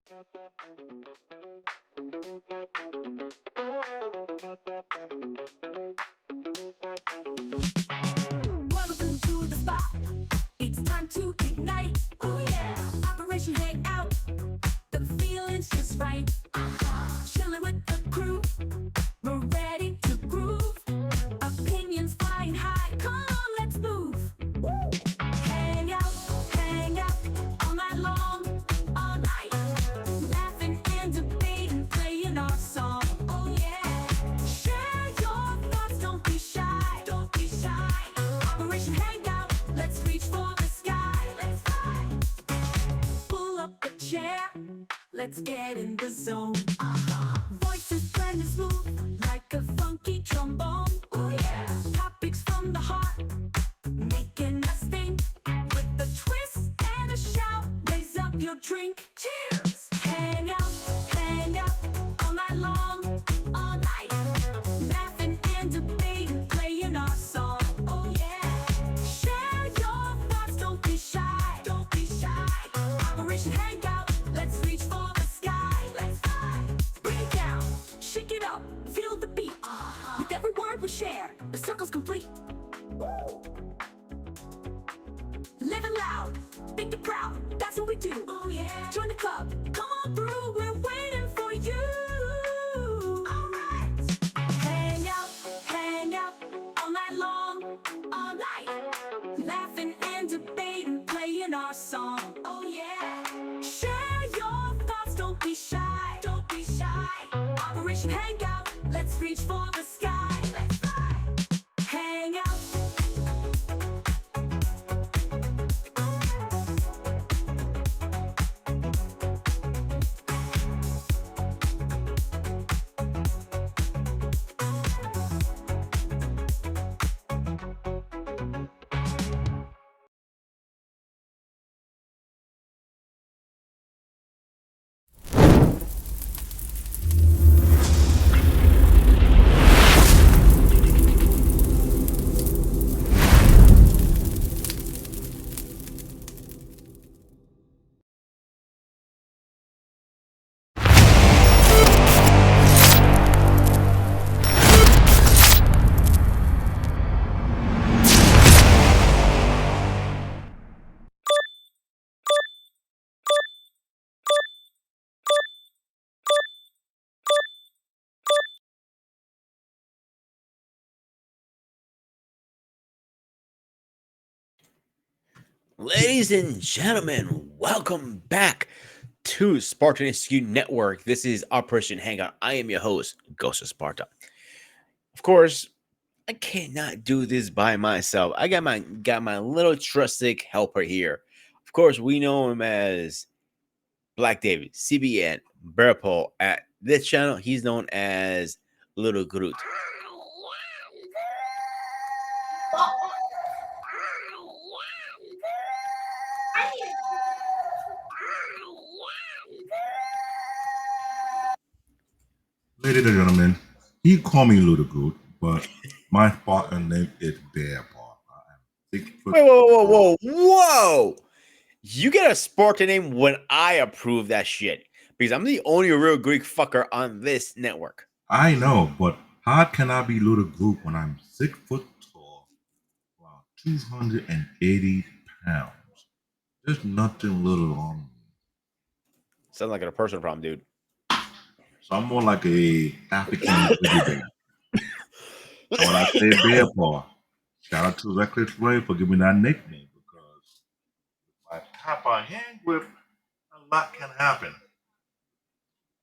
Welcome to the spot. It's time to ignite. Oh yeah. Operation Hangout. The feeling's just right. Chilling with the crew. We're ready to groove. Opinions flying high. Come on, let's move. Hang out all night long, all night. Laughing and debating, playing our song. Oh yeah. Share your thoughts, don't be shy, don't be shy. Operation Hangout, let's reach for the sky. Let's fly. Pull up a chair, let's get in the zone. Voices blending smooth like a funky trombone. Oh yeah. Topics from the heart, making us think. With a twist and a shout, raise up your drink. Cheers! Hang out all night long, all night. Laughing and debating, playing our song. Oh yeah. Share your thoughts, don't be shy, don't be shy. Operation Hangout, let's reach for the sky. Let's fly. Bring it down, shake it up, feel the beat. With every word we share, the circle's complete. Living loud, think it proud, that's what we do. Oh yeah. Join the club, come on through, we're waiting for you. Alright. Hang out all night long, all night. Laughing and debating, playing our song. Oh yeah. Share your thoughts, don't be shy, don't be shy. Operation Hangout, let's reach for the sky. Let's fly. Hang out. Ladies and gentlemen, welcome back to Spartan SQ Network. This is Operation Hangout. I am your host, Ghost of Sparta. Of course, I cannot do this by myself. I got my little trusted helper here. Of course, we know him as Black David, CBN, Bearpaw. At this channel, he's known as Little Groot. Ladies and gentlemen, he call me Little Groot, but my Spartan name is Bearpaw. I am 6 foot. Whoa! You get a Spartan name when I approve that shit. Because I'm the only real Greek fucker on this network. I know, but how can I be Little Groot when I'm 6 foot tall, about 280 pounds? There's nothing little on me. Sounds like a personal problem, dude. So I'm more like a African bear. So when I say Bearpaw, shout out to Reckless Ray for giving me that nickname because if I tap a hand grip, a lot can happen.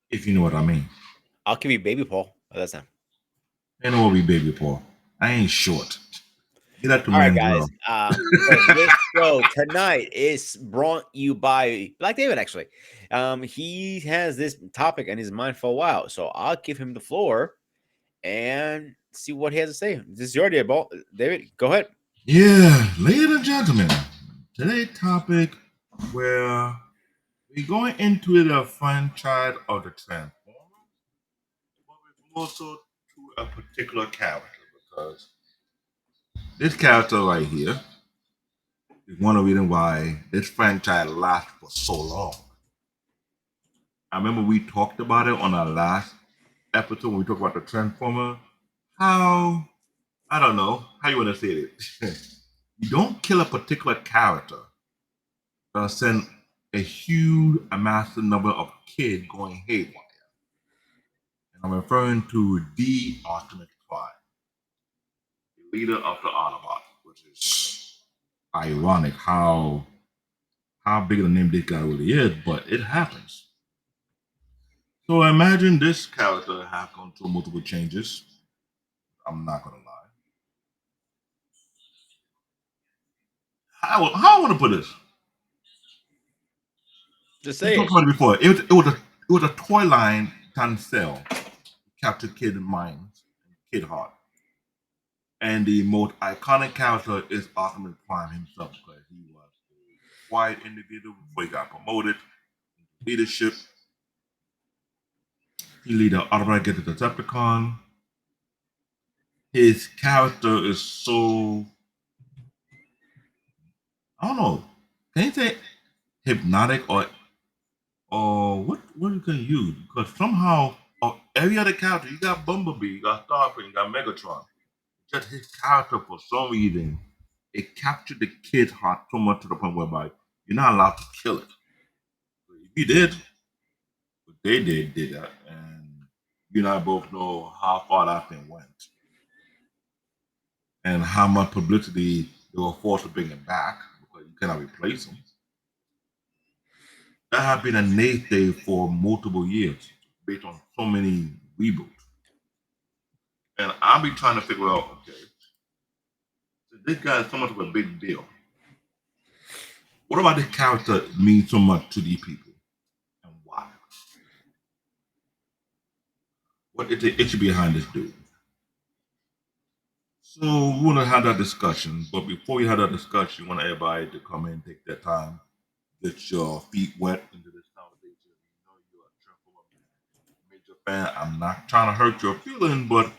If you know what I mean. I'll give you Baby Paul. Oh, that's not. Ain't no be Baby Paw. I ain't short. Get that to All right, man, guys. This show tonight is brought you by Black David. Actually, he has this topic in his mind for a while, so I'll give him the floor and see what he has to say. This is your idea, David. Go ahead. Yeah, ladies and gentlemen, today's topic where we're going into the franchise of the Transformers, but we're also to a particular character because this character right here is one of the reasons why this franchise lasts for so long. I remember we talked about it on our last episode when we talked about the Transformer. How, I don't know, how you want to say it? You don't kill a particular character, send a huge, massive number of kids going haywire. And I'm referring to the Optimus Prime, the leader of the Autobot, which is ironic how big of a name this guy really is, but it happens. So imagine this character have gone through multiple changes. I'm not gonna lie. How I want to put this? Just We say talked it. about it before. It was a toy line trying to sell, capture kid minds, kid heart. And the most iconic character is Optimus Prime himself because he was a quiet individual before he got promoted into leadership. He lead the Autobot get the Decepticon. His character is so, I don't know. Can you say hypnotic or what you can use? Because somehow every other character, you got Bumblebee, you got Starfire, you got Megatron. Just his character for some reason, it captured the kid's heart so much to the point whereby you're not allowed to kill it. If you did, what they did that, and you and I both know how far that thing went and how much publicity they were forced to bring it back because you cannot replace them. That had been a naysay for multiple years based on so many reboots. And I'll be trying to figure out, okay, so this guy is so much of a big deal. What about this character means so much to these people and why? What is the issue behind this dude? So we want to have that discussion, but before we have that discussion, we want everybody to come in, take their time, get your feet wet into this conversation. You know you're a Transformer major fan. I'm not trying to hurt your feelings, but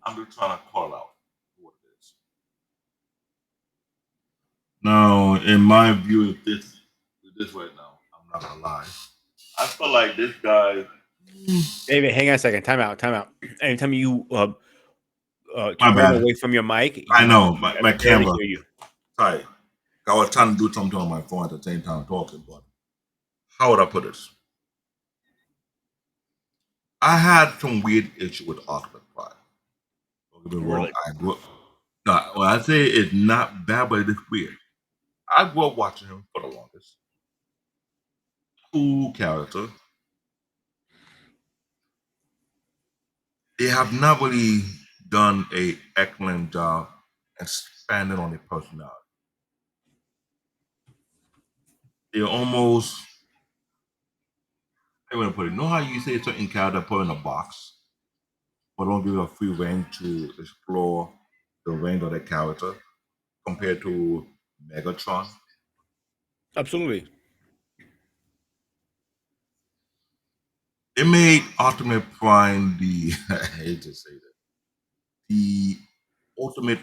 I'm just trying to call out what it is. Now, in my view, of this right now, I'm not gonna lie. I feel like this guy. David, hang on a second. Time out. Anytime you My turn bad. away from your mic, I know I my can barely camera. hear you. Sorry, I was trying to do something on my phone at the same time talking, but how would I put this? I had some weird issue with Optimus Prime. Don't get me wrong. Really? I grew up. No, when I say it's not bad, but it's weird. I grew up watching him for the longest. Cool character. They have not really done a excellent job expanding on their personality. They're almost. I want to put it. You know how you say certain character put in a box, but don't give you a free reign to explore the range of that character compared to Megatron. Absolutely. It made Optimus Prime the I hate to say that the ultimate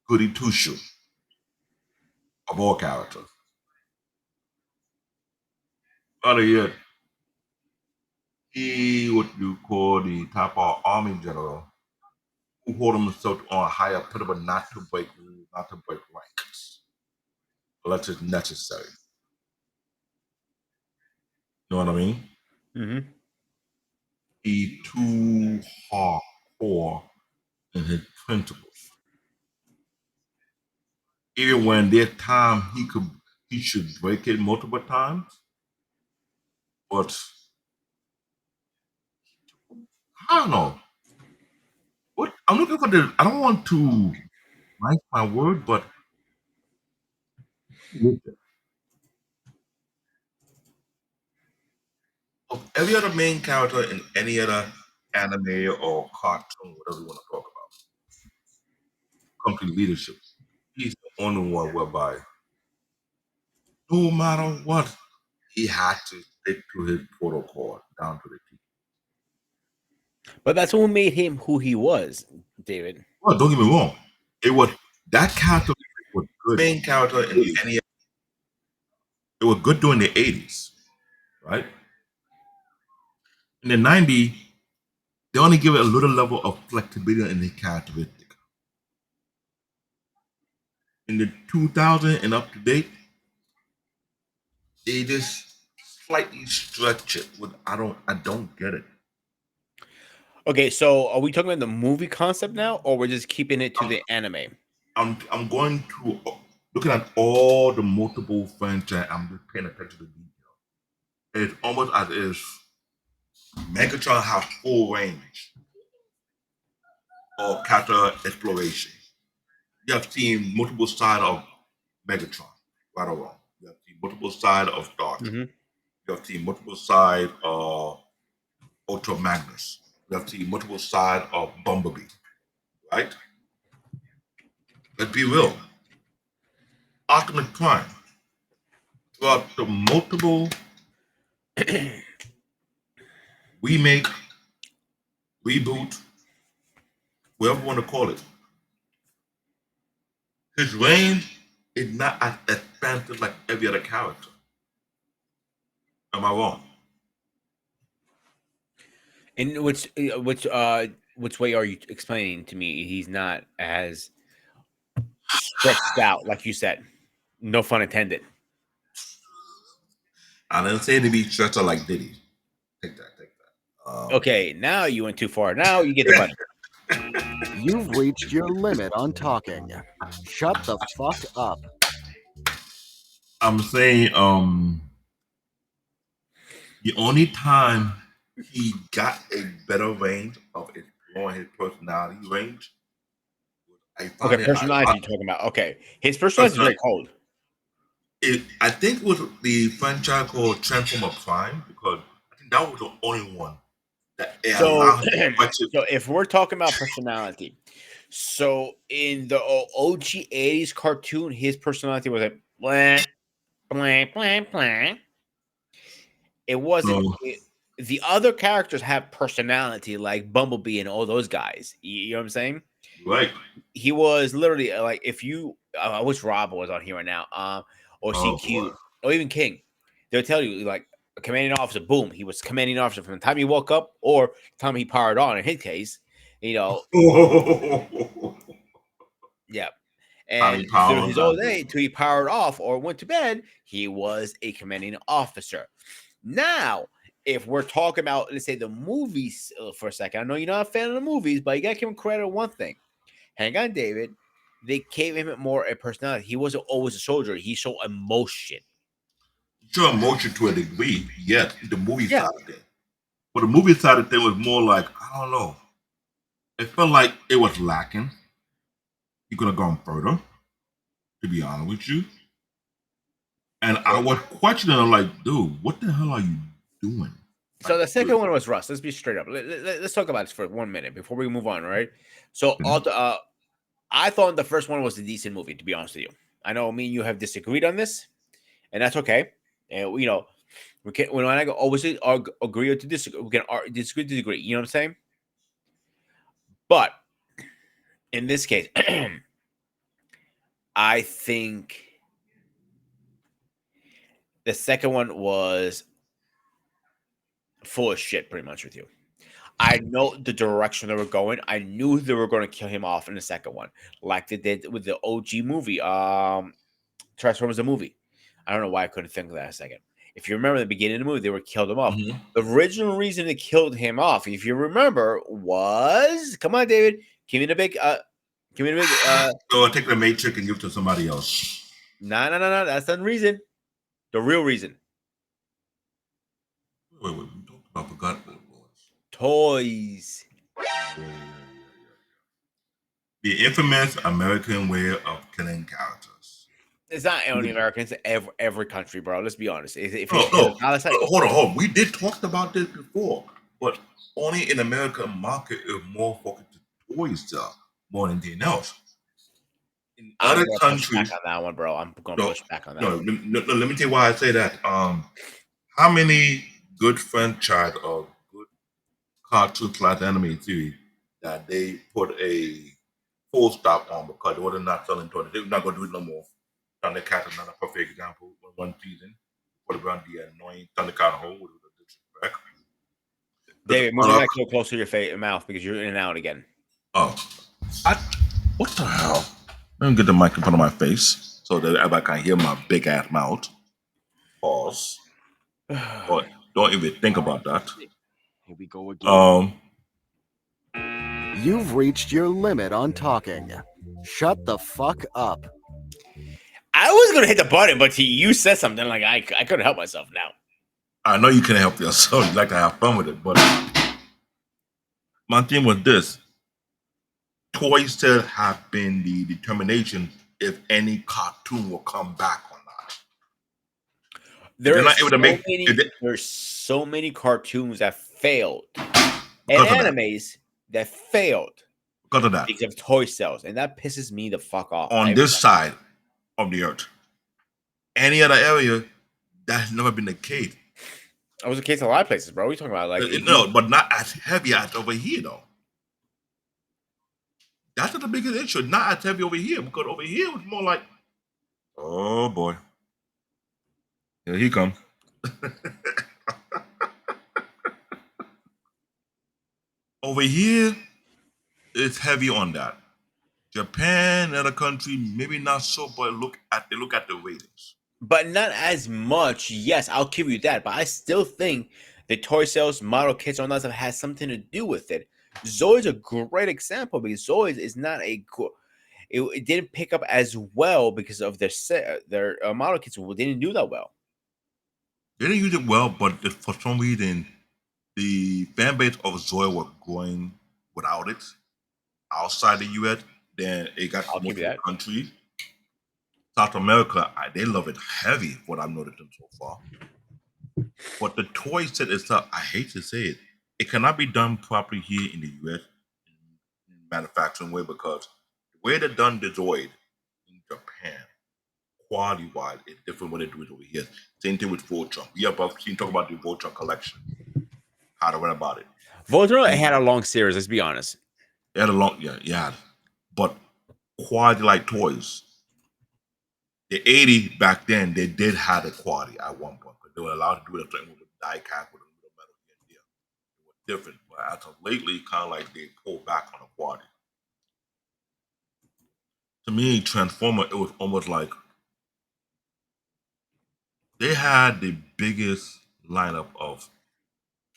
goody two shoe of all characters. Other yet, he what you call the type of army general who hold himself on a higher pedestal not to break rules, not to break ranks, unless it's necessary. You know what I mean? Mm-hmm. He too hardcore in his principles. Even when there's time he should break it multiple times, but I don't know. What I'm looking for the I don't want to like my word, but of every other main character in any other anime or cartoon, whatever you want to talk about, complete leadership. He's the only one whereby no matter what, he had to stick to his protocol down to the T. But that's what made him who he was, David. Well, don't get me wrong. It was that character was good. Main character in any it was good during the 80s, right? In the 90s, they only give it a little level of flexibility in the characteristic. In the 2000 and up to date, they just slightly stretch it. With I don't get it. Okay, so are we talking about the movie concept now, or we're just keeping it to I'm the anime? I'm going to looking at all the multiple franchise. I'm just paying attention to detail. It's almost as if Megatron has full range of character exploration. You have seen multiple sides of Megatron, right or wrong. You have seen multiple sides of Star Trek. Hmm. You have seen multiple sides of Ultra Magnus. You have seen multiple sides of Bumblebee, right? Let's be real. Optimus Prime, throughout the multiple remake, reboot, whatever you want to call it, his range is not as expansive like every other character. Am I wrong? In which way are you explaining to me he's not as stretched out, like you said? No fun intended. I didn't say to be stretched out like Diddy. Take that, take that. Okay, now you went too far. Now you get the button. You've reached your limit on talking. Shut the fuck up. I'm saying the only time he got a better range of exploring his personality range, I Okay, found it. personality you're talking about. Okay, his personality is very cold. I think it was the franchise called Transformer Prime because I think that was the only one that it So, allowed him to flex it. so if we're talking about personality, so in the OG 80s cartoon, his personality was like blah, blah, blah, blah. It wasn't. So, The other characters have personality, like Bumblebee and all those guys. You know what I'm saying? right. He was literally like, if you, I wish Rob was on here right now, or Oh boy. CQ, or even King, they'll tell you like a commanding officer. Boom, he was commanding officer from the time he woke up or the time he powered on. In his case, you know, yeah. And Tommy through Powers, his that old dude. age, till he powered off or went to bed, he was a commanding officer. Now, if we're talking about, let's say, the movies for a second, I know you're not a fan of the movies, but you got to give him credit on one thing. Hang on, David. They gave him more a personality. He wasn't always a soldier. He showed emotion. Show emotion to a degree, yes, the movie Yeah. side of it. But the movie side of it was more like, I don't know. It felt like it was lacking. He could have gone further, to be honest with you. And I was questioning, I'm like, dude, what the hell are you doing? So Like, the second one was Russ. Let's be straight up. Let's talk about this for 1 minute before we move on, right? So, I thought the first one was a decent movie, to be honest with you. I know me and you have disagreed on this, and that's okay. And we can when I go always agree or to disagree. We can disagree to disagree. You know what I'm saying? But in this case, I think the second one was full of shit, pretty much with you. I know the direction they were going. I knew they were going to kill him off in the second one, like they did with the OG movie, Transformers the movie. I don't know why I couldn't think of that a second. If you remember the beginning of the movie, they were killed him off. mhm. The original reason they killed him off, if you remember, was come on, David, give me the big, give me the big. So take the Matrix and give it to somebody else. No. That's not the reason. The real reason. Wait, we talked about, forgot what it was. Toys. Yeah. The infamous American way of killing characters. It's not only Americans, every country, bro. Let's be honest. If No, it's no, Palestine, hold on. We did talk about this before, but only in American market is more focused to toy stuff more than anything else. In I'm other gonna push back countries, on that one, bro. I'm gonna no, push back on that no, one. no, let me tell you why I say that. How many good franchise or good cartoon class anime series that they put a full stop on because they were not selling toys? They're not going to do it no more. Thundercat is not a perfect example. One season, put around the annoying Thundercat hole with the disrespect. David, move your mic a little closer to your face, mouth because you're in and out again. Oh, what the hell? Let me get the mic in front of my face so that everybody can hear my big ass mouth. Pause. Don't even think about that. Here we go again. You've reached your limit on talking. Shut the fuck up. I was gonna hit the button, but you said something like I couldn't help myself now. I know you can help yourself. You like to have fun with it, but my thing was this: toys still have been the determination if any cartoon will come back or not. There's so many cartoons that failed and animes that failed because of that. Because of toy sales, and that pisses me the fuck off. On this side of the earth, any other area, that's never been the case. That was the case in a lot of places, bro. What are you talking about? Like no, but not as heavy as over here, though. That's not the biggest issue. Not as heavy over here, because over here it was more like, oh boy, here he comes. Over here, it's heavy on that. Japan, other country, maybe not so, but they look at the ratings. But not as much. Yes, I'll give you that. But I still think the toy sales, model kits, all that stuff has something to do with it. Zoid's a great example because Zoid is not it didn't pick up as well because of their model kits didn't do that well. They didn't use it well, but for some reason, the fan base of Zoid were growing without it outside the US. Then it got to multiple countries. South America, they love it heavy, what I've noticed so far. But the toy set itself, I hate to say it, it cannot be done properly here in the US in manufacturing way because the way they're done the Zoid in Japan, quality-wise, it's different when they do it over here. Same thing with Voltron. We have seen talk about the Voltron collection. How to write about it. Voltron had a long series, let's be honest. It had a long, yeah. But quality-like toys. The 80 back then, they did have the quality at one point because they were allowed to do it with die cast with a little metal here and there. It was different, but as of lately, kind of like they pulled back on the quality. To me, Transformer, it was almost like they had the biggest lineup of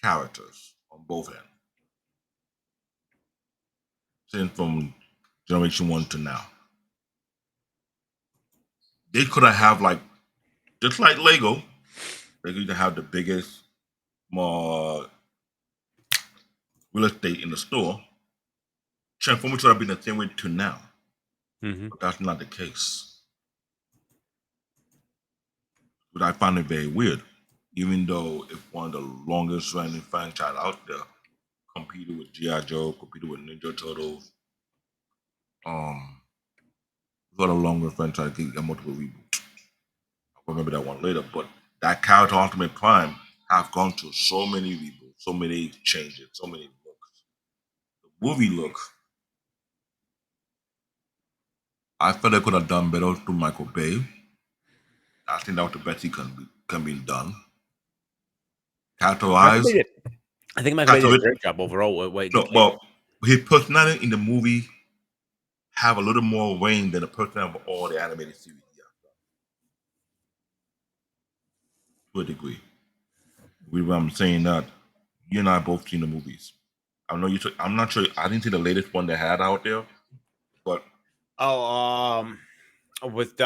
characters on both ends, since from Generation 1 to now. They could have just like Lego, they could have the biggest, more real estate in the store. Transformers should have been the same way to now. Mm-hmm. But that's not the case. But I find it very weird, even though it's one of the longest running franchise out there, competed with G.I. Joe, competed with Ninja Turtles. Got a longer franchise, got multiple reboots. I'll remember that one later, but that character Optimus Prime have gone through so many reboots, so many changes, so many looks. The movie look, I felt they could have done better through Michael Bay. I think that was the best he can be done. Character-wise, I think Michael Bay did a great job overall. Well, his personality in the movie have a little more range than the personality of all the animated series. To a degree. I'm saying that you and I both seen the movies. I know I'm not sure. I didn't see the latest one they had out there, but with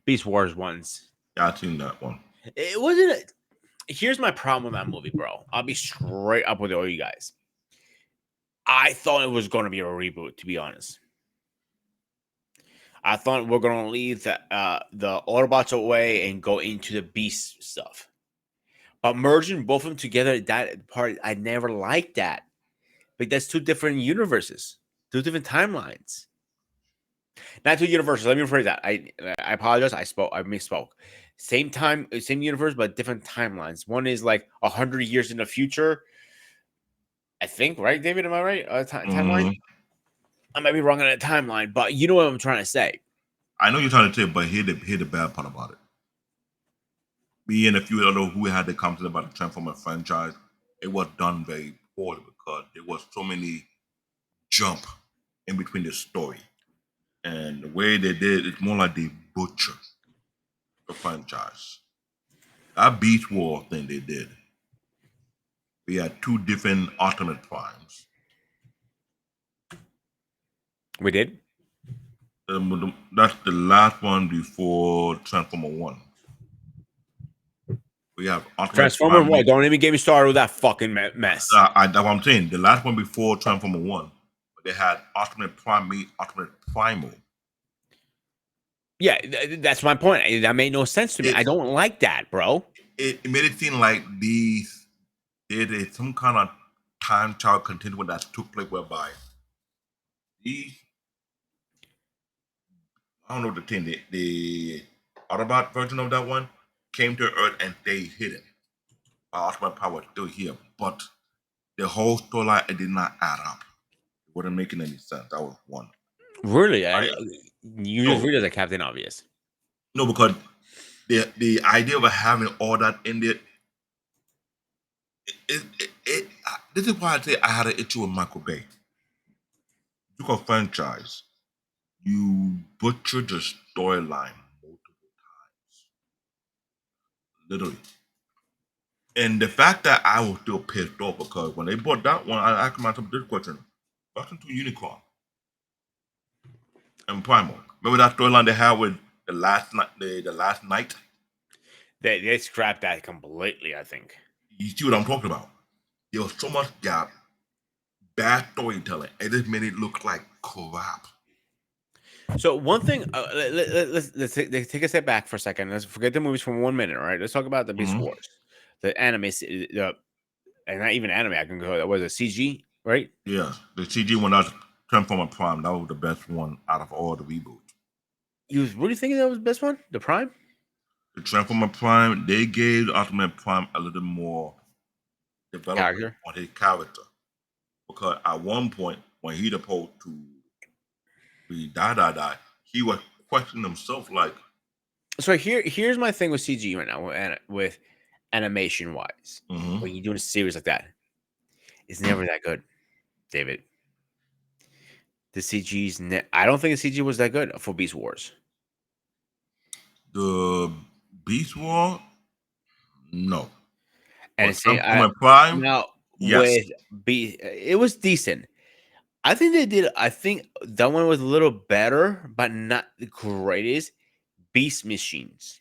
Beast Wars ones. Yeah, I've seen that one. It wasn't. Here's my problem with that movie, bro. I'll be straight up with all you guys. I thought it was going to be a reboot, to be honest. I thought we're going to leave the Autobots away and go into the Beast stuff. But merging both of them together, that part, I never liked that. But that's two different universes, two different timelines. Not two universes. Let me rephrase that. I apologize. I misspoke. Same time, same universe, but different timelines. One is like 100 years in the future. I think, right, David? Am I right? Timeline? I might be wrong on the timeline, but you know what I'm trying to say. I know you're trying to say, but here's the bad part about it. Me and a few other who had the comments about the Transformer franchise, it was done very poorly because there was so many jump in between the story. And the way they did it's more like they butchered the franchise. That Beast War thing they did. We had two different alternate primes. We did. That's the last one before Transformer 1. We have Optimus Transformer Prime. One. Don't even get me started with that fucking mess. That's what I'm saying. The last one before Transformer 1, but they had Optimus Prime meet Optimus Primal. Yeah, that's my point. That made no sense to me. I don't like that, bro. It made it seem like these did some kind of time travel continuum that took place whereby these, I don't know the thing, the Autobot version of that one came to Earth and they hidden. Optimus Prime was still here, but the whole storyline it did not add up. It wasn't making any sense. That was one. Really? Right? You just read it as a Captain Obvious. No, because the idea of having all that in there, this is why I say I had an issue with Michael Bay. Took a franchise, you butchered the storyline multiple times, literally. And the fact that I was still pissed off because when they bought that one, I asked myself this question: what's into Unicorn and Primal? Remember that storyline they had with the last night? The last night. They scrapped that completely. I think. You see what I'm talking about? There was so much gap, bad storytelling, and it made it look like crap. So one thing, let's take a step back for a second. Let's forget the movies for 1 minute. All right, let's talk about the Beast Wars, the anime, and not even anime. I can go. That was a CG, right? Yeah, the CG one that was Transformer Prime. That was the best one out of all the reboots. You really thinking that was the best one, the Prime? The Transformer Prime, they gave Optimus Prime a little more development on his character. Because at one point, when he supposed to be die, he was questioning himself like. So here's my thing with CG right now, with animation wise. Mm-hmm. When you're doing a series like that, it's never that good, David. The CG's I don't think the CG was that good for Beast Wars. The Beast War, no. And say Prime, now yes. it was decent. I think they did. I think that one was a little better, but not the greatest. Beast Machines.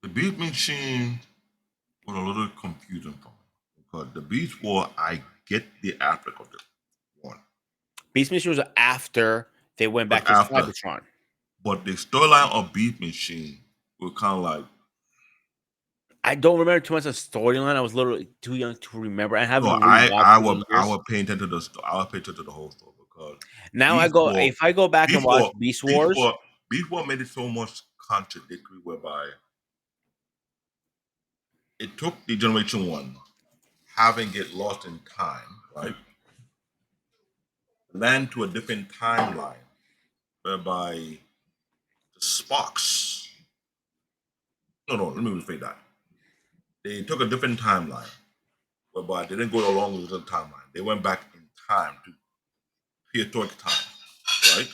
The Beast Machine was a little confusing for me because the Beast War, I get the aspect of it. One. Beast Machine was after they went back to Cybertron. But the storyline of Beast Machine was kind of like. I don't remember too much of the storyline. I was literally too young to remember. I haven't. I would pay attention to the story. I would pay attention to the whole story because now if I go back and watch Beast Wars, Beast War made it so much contradictory whereby it took the Generation 1 having get lost in time, right? Land to a different timeline whereby the sparks. No, let me rephrase that. They took a different timeline whereby they didn't go along with the timeline. They went back in time to prehistoric time, right?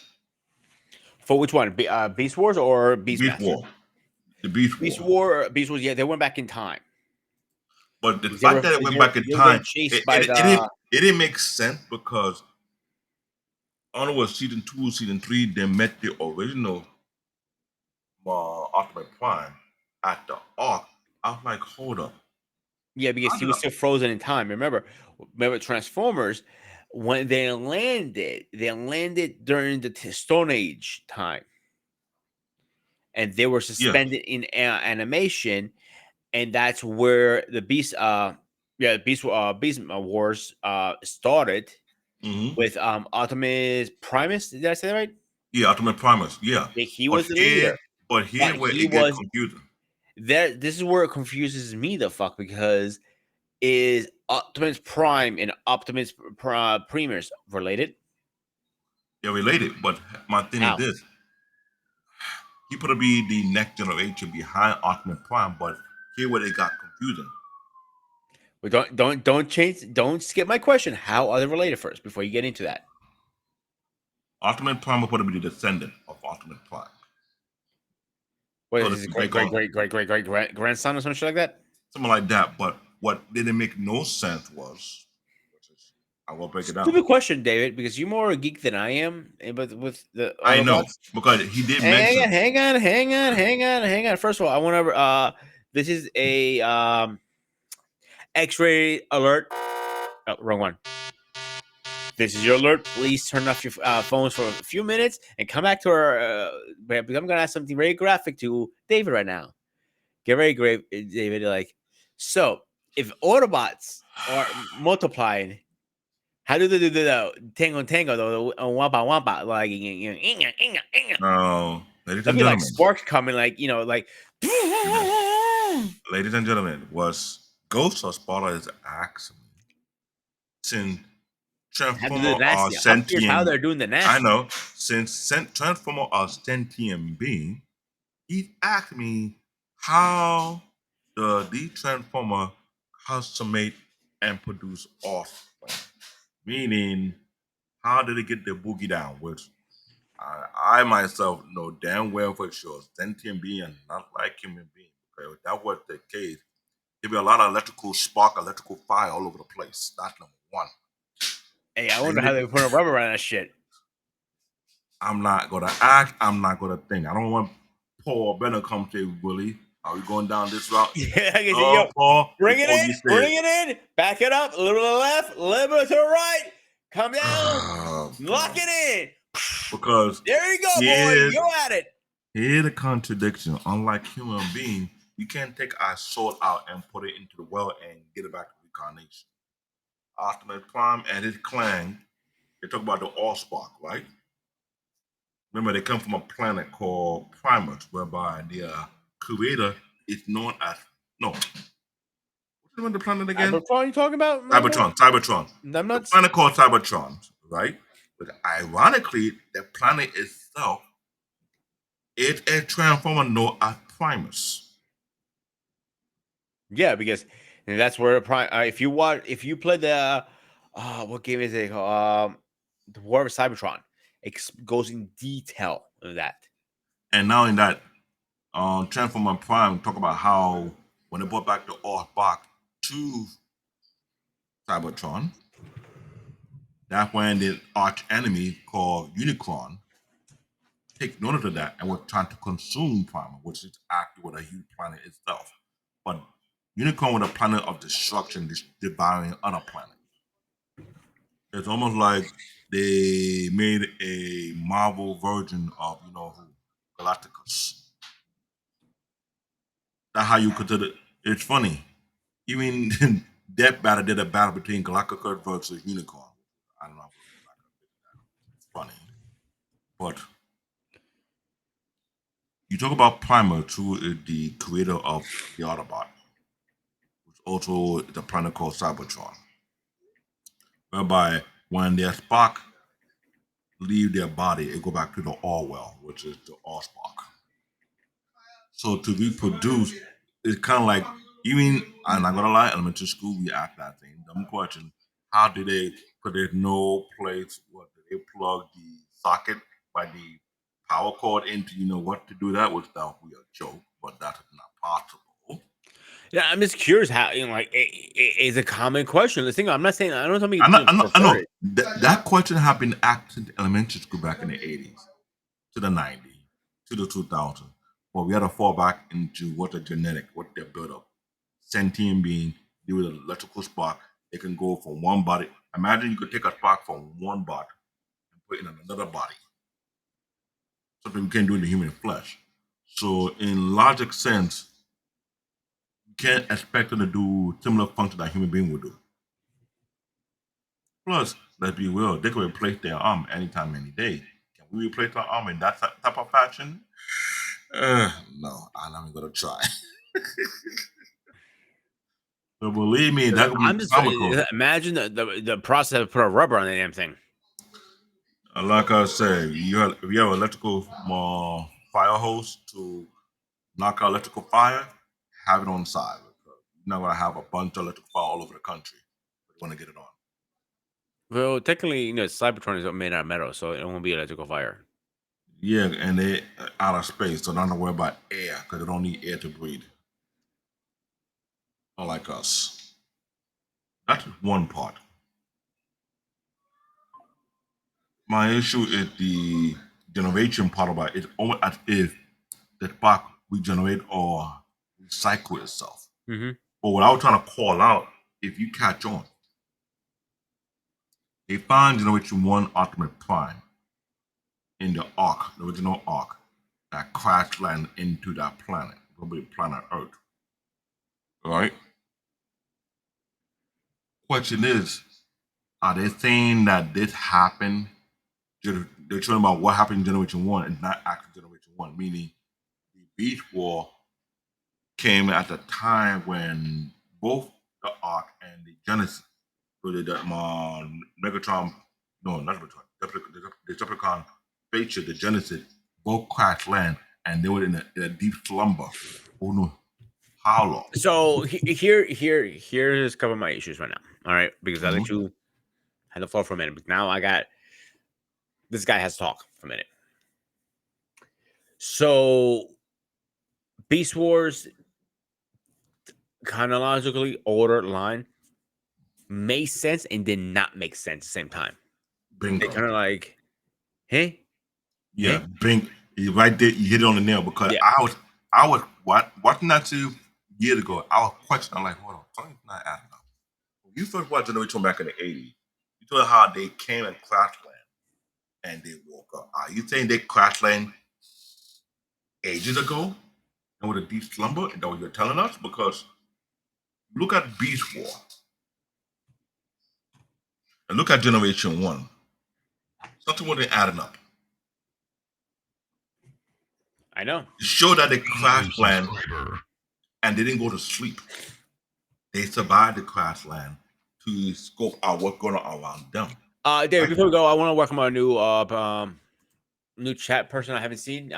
For which one? Beast Wars or Beast War? The Beast War. Beast Wars. Yeah, they went back in time. But the fact that it went back in time, it didn't make sense because on was season 2, season 3, they met the original Optimus Prime at the Ark. I was like, hold up. Yeah, because he was still frozen in time. Remember Transformers, when they landed during the Stone Age time. And they were suspended in animation, and that's where the Beast Wars started with Optimus Primus. Did I say that right? Yeah, Optimus Primus. Yeah, he was the leader. But here where it gets confusing. This is where it confuses me the fuck because is Optimus Prime and Optimus Primus related? They're related, but my thing is this: he put to be the next generation behind Optimus Prime, but here where they got confusing. But don't skip my question. How are they related first before you get into that? Optimus Prime will probably be the descendant of Optimus Prime. What So is his great grandson or some shit like that? something like that. But what didn't make no sense was, I will break it down. Stupid question, David, because you're more a geek than I am. But with the I know Autobots. because he did mention. Hang on. First of all, I want to. This is a X-ray alert. Oh, wrong one. This is your alert. Please turn off your phones for a few minutes and come back to our. Because I'm gonna ask something very graphic to David right now. Get very great, David. Like, so if Autobots are multiplying, how do they do the tango though? Wampa wampa like No, ladies that'd and be like gentlemen, sparks coming, like like. ladies and gentlemen, was Ghost or Sparta is actually since How to do the Transformer are nasty. Here's how sentient. they're doing the nasty. I know since Transformer are sentient being, he asked me how the Transformer consummate and produce offspring, meaning how did they get their boogie down? Which I myself know damn well for sure, sentient being and not like human being. Okay, if that was the case, there'd be a lot of electrical spark, electrical fire all over the place. That's number one. Hey, I wonder how they put a rubber around that shit. I'm not gonna act. I'm not gonna think. I don't want Paul Benner come say, Willie, are we going down this route? Yeah, I can see, Oh, Paul, bring it before in, you say back it up, a little to the left, a little bit to the right, come down, oh, lock boy. it in. Because There you go, boy. Go at it. here's the contradiction. Unlike human being, you can't take our soul out and put it into the well and get it back to reincarnation. Optimus Prime and his clan, they talk about the Allspark, right? Remember, they come from a planet called Primus, whereby their creator is known as no. What's the name of the planet again? Cybertron, you talking about? Cybertron. I'm The not. planet called Cybertron, right? But ironically, the planet itself is a transformer known as Primus. Yeah, because that's where if you play the what game is it? The War of Cybertron. It goes in detail of that. And now in that Transformer Prime, talk about how when they brought back the Autobot to Cybertron, that's when the arch enemy called Unicron take notice of that and was trying to consume Primal, which is actually what a huge planet itself. But Unicron was a planet of destruction, devouring other planets. It's almost like they made a Marvel version of Galacticus. That's how you consider it. It's funny. Even Death Battle did a battle between Galacticus versus Unicorn. I don't know. It's funny. But you talk about Primer, who is the creator of the Autobot, which also is a planet called Cybertron. Whereby when their spark leave their body, it go back to the Orwell, which is the Allspark. So to reproduce, it's kind of like even I'm not gonna lie, elementary school we asked that thing. Dumb question. How do they? Because there's no place. What do they plug the socket by the power cord into? You know what to do that with? That would be a joke, but that's not possible. Yeah, I'm just curious how it's a common question. The thing I'm not saying I don't know I know that question have been asked in elementary school back in the 80s, to the 90s, to the 2000s. But we had to fall back into what the genetic, what they're built up. Sentient being, deal with an electrical spark. It can go from one body. Imagine you could take a spark from one body and put it in another body. Something we can't do in the human flesh. So in logic sense, you can't expect them to do similar function that a human being would do. Plus, let's be real, they can replace their arm anytime, any day. Can we replace our arm in that type of fashion? No, I'm not even gonna try. But believe me, that would be I'm just comical. imagine the process of put a rubber on the damn thing. Like I said, if you have electrical fire hose to knock out electrical fire, have it on the side. You're not gonna have a bunch of electric fire all over the country. But you want to get it on. Well, technically, Cybertron is made out of metal, so it won't be electrical fire. Yeah, and they out of space, so don't worry about air because they don't need air to breathe. Unlike us. That's one part. My issue is the generation part about it. It's almost as if the spark regenerate or recycle itself. Mm-hmm. But what I was trying to call out, if you catch on, they found Generation 1 Optimus Prime in the Ark, the original Ark, that crash landed into that planet, probably planet Earth. Right? Question is, are they saying that this happened? They're talking about what happened in Generation 1 and not actually Generation 1, meaning the Beast War came at the time when both the Ark and the Genesis, so the Megatron, no, not Megatron, the Decepticon spaceship, the Genesis, both crashed land and they were in a deep slumber. Oh no, how long? So here's a couple of my issues right now. All right, because I let you have the floor for a minute, but now I got this guy has to talk for a minute. So Beast Wars chronologically order line made sense and did not make sense at the same time. Bingo. They kind of like, hey, Yeah, hey? Bing, you right there, you hit it on the nail because Yeah. I was watching that 2 years ago. I was questioning, I'm like, hold on, something's not adding up. When you first watched Generation back in the 80s, you told how they came and crash land and they woke up. Are you saying they crash land ages ago and with a deep slumber? Is that what you're telling us? Because look at Beast War and look at Generation 1. Something wasn't adding up. I know. It showed that they crash land and they didn't go to sleep. They survived the crash land to scope out what's going on around them. David, before we go, I want to welcome our new chat person I haven't seen.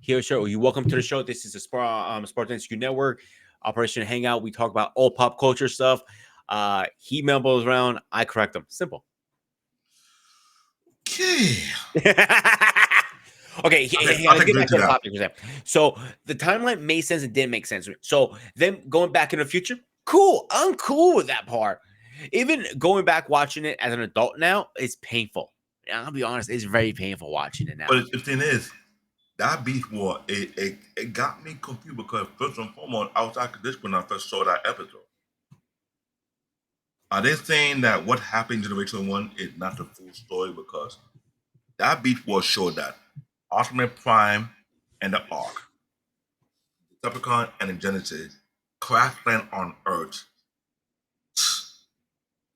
Here, show you welcome to the show. This is the Spartan Execute Network Operation Hangout. We talk about all pop culture stuff. He mumbles around, I correct him. Simple. Okay. Okay, I'll let's take get back to the that. topic for a second. So the timeline made sense and didn't make sense. So then going back in the future, cool. I'm cool with that part. Even going back watching it as an adult now, it's painful. I'll be honest, it's very painful watching it now. But the thing is, that Beast War, it got me confused because first and foremost, I was like this when I first saw that episode. Are they saying that what happened in Generation 1 is not the full story? Because that Beast War showed that Optimus Prime and the Ark, Decepticon and the Genesis, crashed land on Earth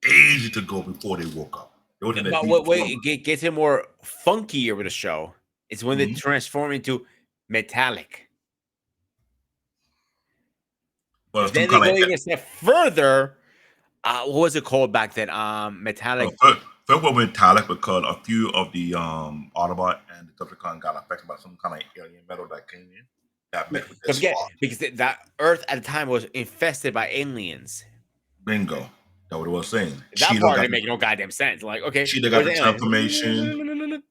ages ago before they woke up. They were in a But deep what slumber. it gets it more funkier with the show. It's when they transform into metallic. Well, Then they go even a step further. What was it called back then? Metallic. First were metallic because a few of the Autobot and the Decepticon got affected by some kind of alien metal that came in. That mixed with their Forget, spark. because that Earth at the time was infested by aliens. Bingo. That's what it was saying. That part didn't make no goddamn sense. Like, okay, Cheetah got the transformation.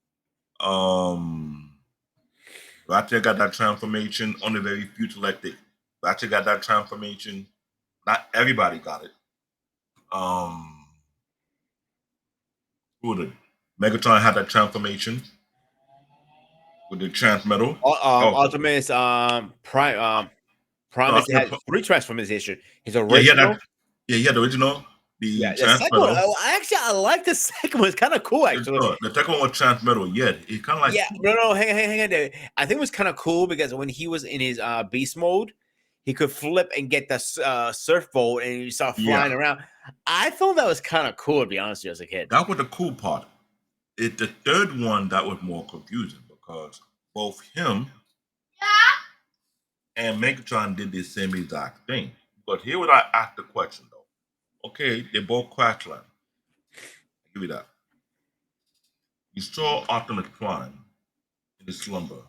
Ratchet got that transformation. Only very few selected. Ratchet got that transformation. Not everybody got it. Who did? Megatron had that transformation with the transmetal. Optimus Prime. Promise had 3 transformations. His original. He had the original. The second one. I like the second one. It's kind of cool, actually. The second one was transmetal. Yeah, he kind of like. Yeah, no, hang on. David. I think it was kind of cool because when he was in his beast mode, he could flip and get the surfboard and you saw flying around. I thought that was kind of cool, to be honest with you, as a kid. That was the cool part. It's the third one that was more confusing because both him and Megatron did the same exact thing. But here would I ask the question though. Okay, they both crash land. Give me that. You saw Optimus Prime in the slumber.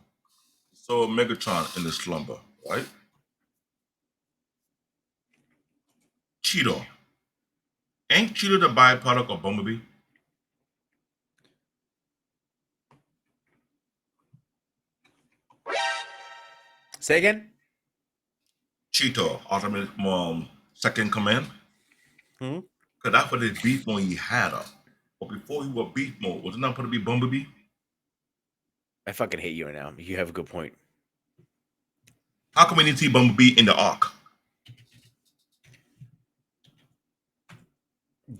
You saw Megatron in the slumber, right? Cheeto. Ain't Cheeto the byproduct of Bumblebee? Say again. Cheeto, Ultimate Second Command. Hmm? Because that's what his beast mode he had up. But before he was beast mode, was it not supposed to be Bumblebee? I fucking hate you right now. You have a good point. How come we didn't see Bumblebee in the arc?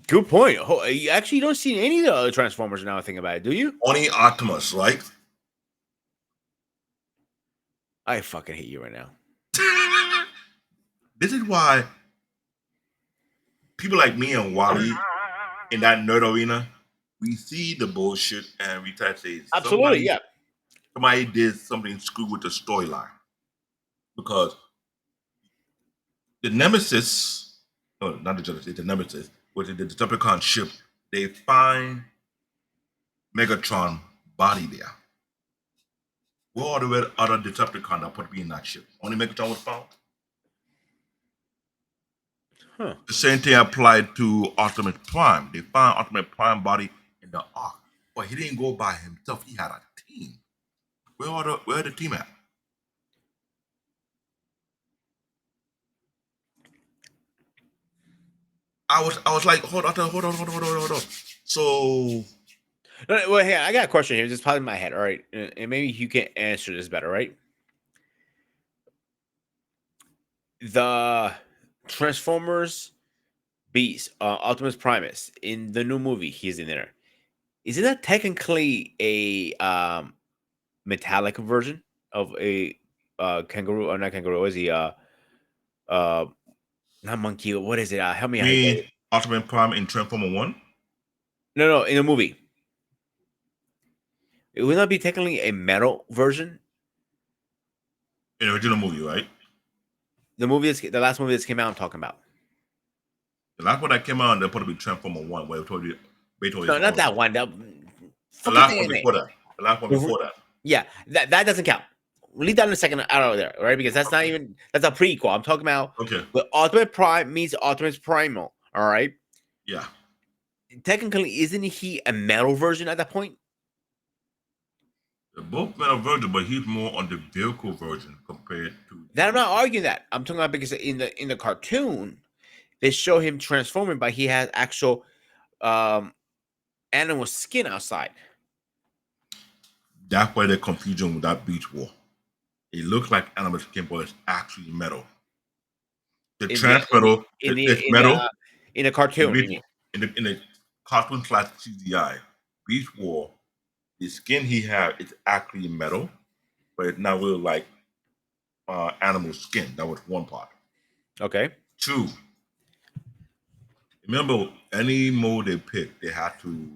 Good point. You actually don't see any of the other Transformers now. I think about it. Do you? Only Optimus, right? I fucking hate you right now. This is why people like me and Wally in that nerd arena, we see the bullshit and we try to say Absolutely, yeah. somebody did something screwed with the storyline. Because the Nemesis, no, not the Genesis, the Nemesis, which is the Decepticon ship, they find Megatron body there. Where are the other Decepticon that put me in that ship? Only Megatron was found. Huh. The same thing applied to Optimus Prime. They found Optimus Prime body in the arc, but he didn't go by himself. He had a team. Where the team at? I was like, hold on. So Well, hey, I got a question here. Just popped in my head. All right, and maybe you can answer this better. Right? The Transformers Beast, Optimus Primus in the new movie, he's in there. Is it not technically a metallic version of a kangaroo or not kangaroo? Is he uh not monkey? What is it? Help me out. me, Optimus Prime in Transformer 1? No, in the movie. It would not be technically a metal version. In the original movie, right? The last movie that came out, I'm talking about. The last one that came out, they're supposed to be Transformer 1, where Beethoven No, not that one. The last one before that. The last one before that. Yeah, that doesn't count. Leave that in a second out of there, right? Because that's not even that's a prequel. I'm talking about the Ultimate Prime means Optimus Primal. All right. Yeah. Technically, isn't he a metal version at that point? They're both metal version, but he's more on the vehicle version compared to That I'm not arguing that. I'm talking about because in the cartoon, they show him transforming, but he has actual animal skin outside. That's why the confusion with that Beach War. It looks like animal skin, but it's actually metal. The metal in the cartoon. In the cartoon / CGI Beach War, the skin he had is actually metal, but it's not really like animal skin. That was one part. Okay. 2. Remember, any mode they picked, they had to,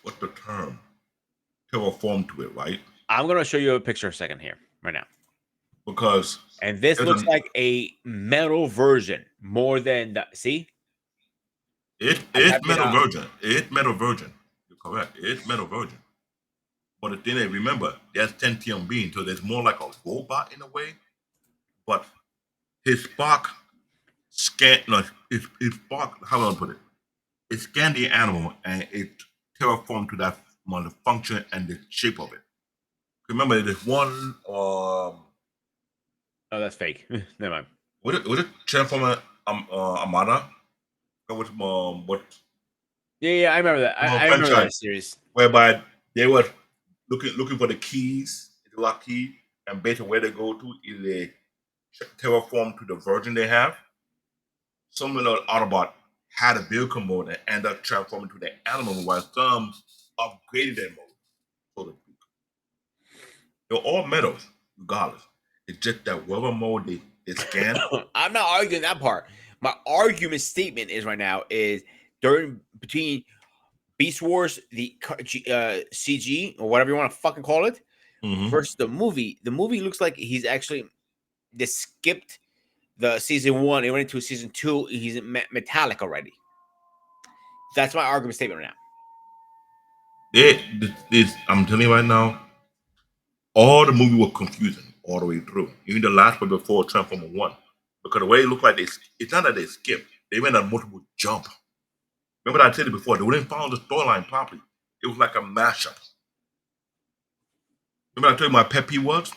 what's the term? Terraform to it, right? I'm gonna show you a picture a second here, right now. Because this looks like a metal version more than the see. It's metal version. It's metal version. You're correct. It's metal version. But the thing is, remember, there's 10 being, so there's more like a robot in a way. But his spark his spark, how do I put it? It scanned the animal and it terraformed to that the function and the shape of it. Remember, there's one. Oh, that's fake. Never mind. Was it Transformer Armada? What? Yeah, I remember that. I remember that series. Whereby they were looking for the keys, the lock key, and based on where they go to, is they terraform to the version they have. Some of the Autobot had a vehicle mode and end up transforming to the animal, while some upgraded their mode, so to speak. They're all metals, regardless. It's just that whatever mode they scan. I'm not arguing that part. My argument statement is right now is between Beast Wars, the CG or whatever you want to fucking call it, versus the movie. The movie looks like he's actually they skipped the season 1 and went into season 2. He's metallic already. That's my argument statement right now. I'm telling you right now, all the movie was confusing all the way through. Even the last one before Transformer 1. because the way it looked like it's not that they skipped. They went on multiple jump. Remember that I said it before. They didn't follow the storyline properly. It was like a mashup. Remember I told you my pet peeve was?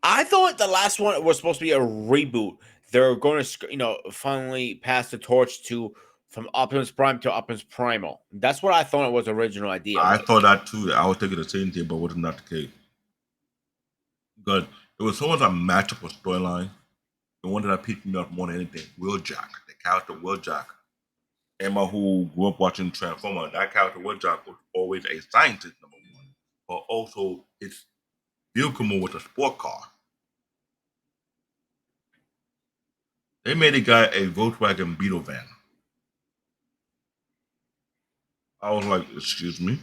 I thought the last one was supposed to be a reboot. They're going to, finally pass the torch from Optimus Prime to Optimus Primal. That's what I thought it was original idea. I thought that too. I was thinking the same thing, but was not the case. Because it was so much a matchup of storyline. The one that I picked me up more than anything, Wheeljack, the character Wheeljack. Emma, who grew up watching Transformers, that character Wheeljack was always a scientist, number one, but also his vehicle was a sport car. They made the guy a Volkswagen Beetle van. I was like, excuse me?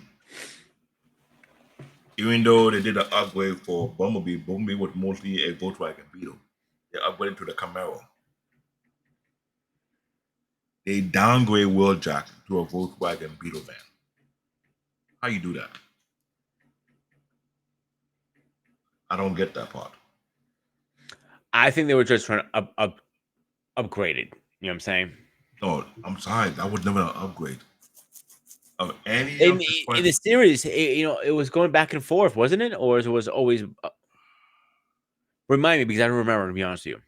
Even though they did an upgrade for Bumblebee, Bumblebee was mostly a Volkswagen Beetle. They upgraded to the Camaro. They downgrade Wheeljack to a Volkswagen Beetle van. How you do that? I don't get that part. I think they were just trying to upgrade it. You know what I'm saying? No, I'm sorry. That was never an upgrade. Of any In, of the in the series, it was going back and forth, wasn't it? Or it was always. Remind me, because I don't remember, to be honest with you.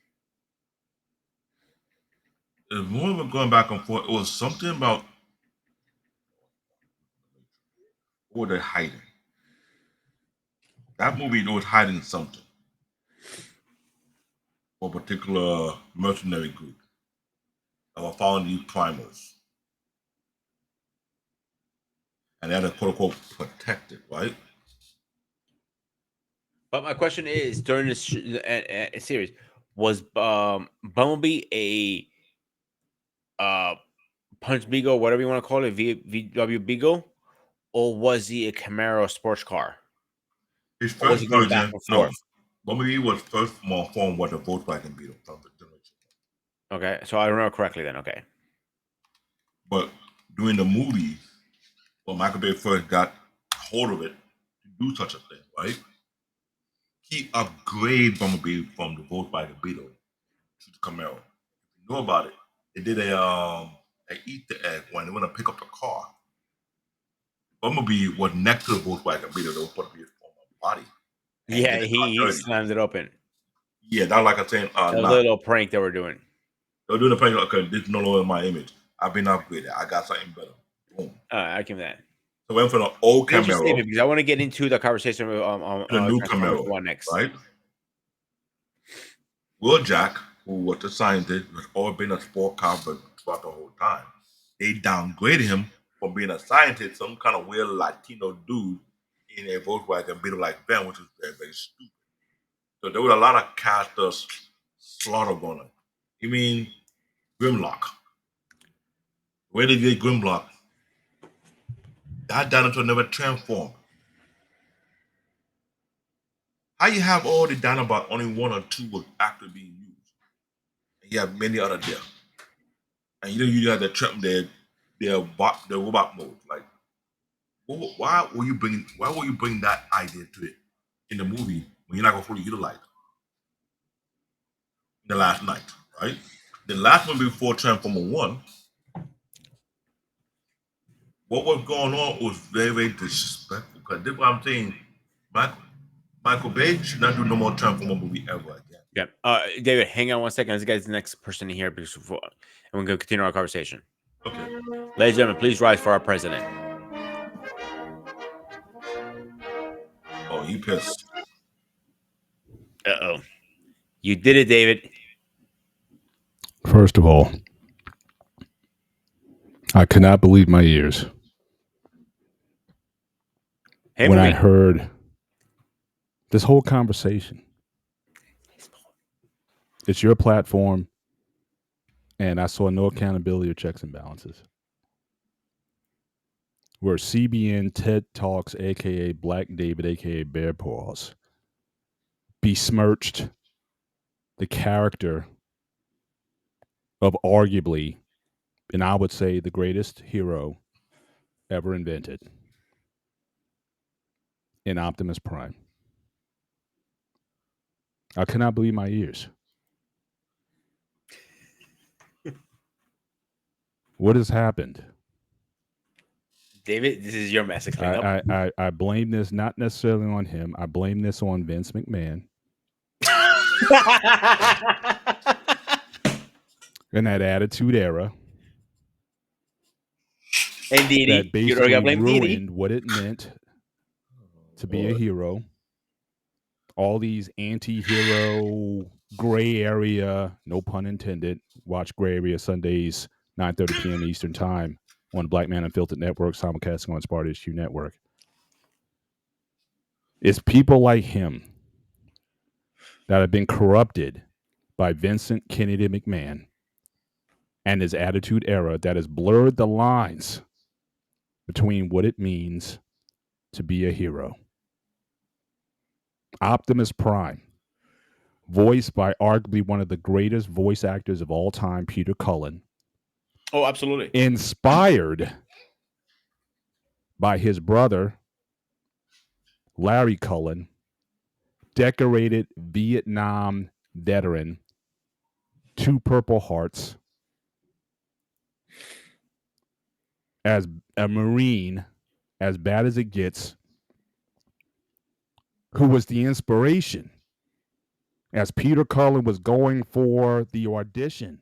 it was more of going back and forth. It was something about what they're hiding. That movie was hiding something for a particular mercenary group that were following these primals. And they had to quote unquote protect it, right? But my question is, during this series, was Bumblebee a Punch Beagle, whatever you want to call it, VW Beagle, or was he a Camaro sports car? His Or was first he going back version, and no, forth? Bumblebee was first more formed was a Volkswagen Beetle from the generation. Okay, so I remember correctly then. Okay. But during the movie, when Michael Bay first got hold of it to do such a thing, right? He upgraded Bumblebee from the Volkswagen Beetle to the Camaro. If you know about it, they did a Easter egg when they went to pick up the car. Bumblebee was next to the Volkswagen Beetle. That was supposed to be his former body. And Yeah, did the car he dirty. slammed it open. Yeah, that like I'm saying, A nah. little prank they were doing. They're doing the prank. Okay, this is no longer my image. I've been upgraded. I got something better. Boom. I give him that. So we went from the old Finish your Camaro statement, because I want to get into the conversation with to the new Transformers Camaro, 1 next. right? Wheeljack, who was the scientist, was always been a sport car but throughout the whole time. They downgraded him from being a scientist, some kind of weird Latino dude in a Volkswagen Beetle like van, which is very, very stupid. So there was a lot of character slaughter going on. You mean Grimlock? Where did they get Grimlock? That dinosaur never transformed. How you have all the Dinobots, only one or two were actually being used, and you have many other there, and you don't usually have their robot mode. Like, why will you bring that idea to it in the movie when you're not gonna fully utilize it? The Last Night, right? The last one before Transformer One, what was going on was very, very disrespectful. Because this is what I'm saying. Michael Bay should not do no more Transformer movie ever again. Yeah. David, hang on one second. This guy's the next person here, and we're going to continue our conversation. Okay. Ladies and gentlemen, please rise for our president. Oh, you pissed. Uh-oh. You did it, David. First of all, I could not believe my ears Hey, when for I me. heard this whole conversation. It's your platform, and I saw no accountability or checks and balances. Where CBN TED Talks, aka Black David, aka Bear Paws, besmirched the character of arguably, and I would say, the greatest hero ever invented in Optimus Prime. I cannot believe my ears. What has happened? David, this is your mess to clean up. I blame this not necessarily on him. I blame this on Vince McMahon and that Attitude Era And that Didi, you don't basically gotta blame Didi. ruined what it meant to be a hero. All these anti-hero gray area, no pun intended. Watch Gray Area Sundays, 9:30 p.m. Eastern Time on Black Man Unfiltered Network, simulcasting on Sparta HQ Network. It's people like him that have been corrupted by Vincent Kennedy McMahon and his Attitude Era that has blurred the lines between what it means to be a hero. Optimus Prime, voiced by arguably one of the greatest voice actors of all time, Peter Cullen, Oh, absolutely. inspired by his brother, Larry Cullen, decorated Vietnam veteran, 2 Purple Hearts, as a Marine, as bad as it gets, who was the inspiration as Peter Cullen was going for the audition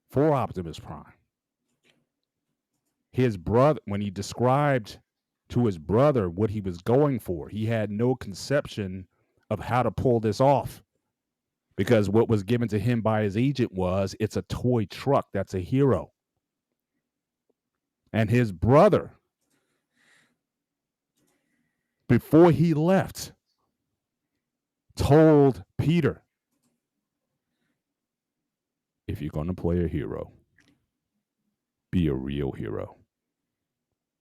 for Optimus Prime. His brother, when he described to his brother what he was going for, he had no conception of how to pull this off, because what was given to him by his agent was, it's a toy truck that's a hero. And his brother, before he left, told Peter, if you're going to play a hero, be a real hero.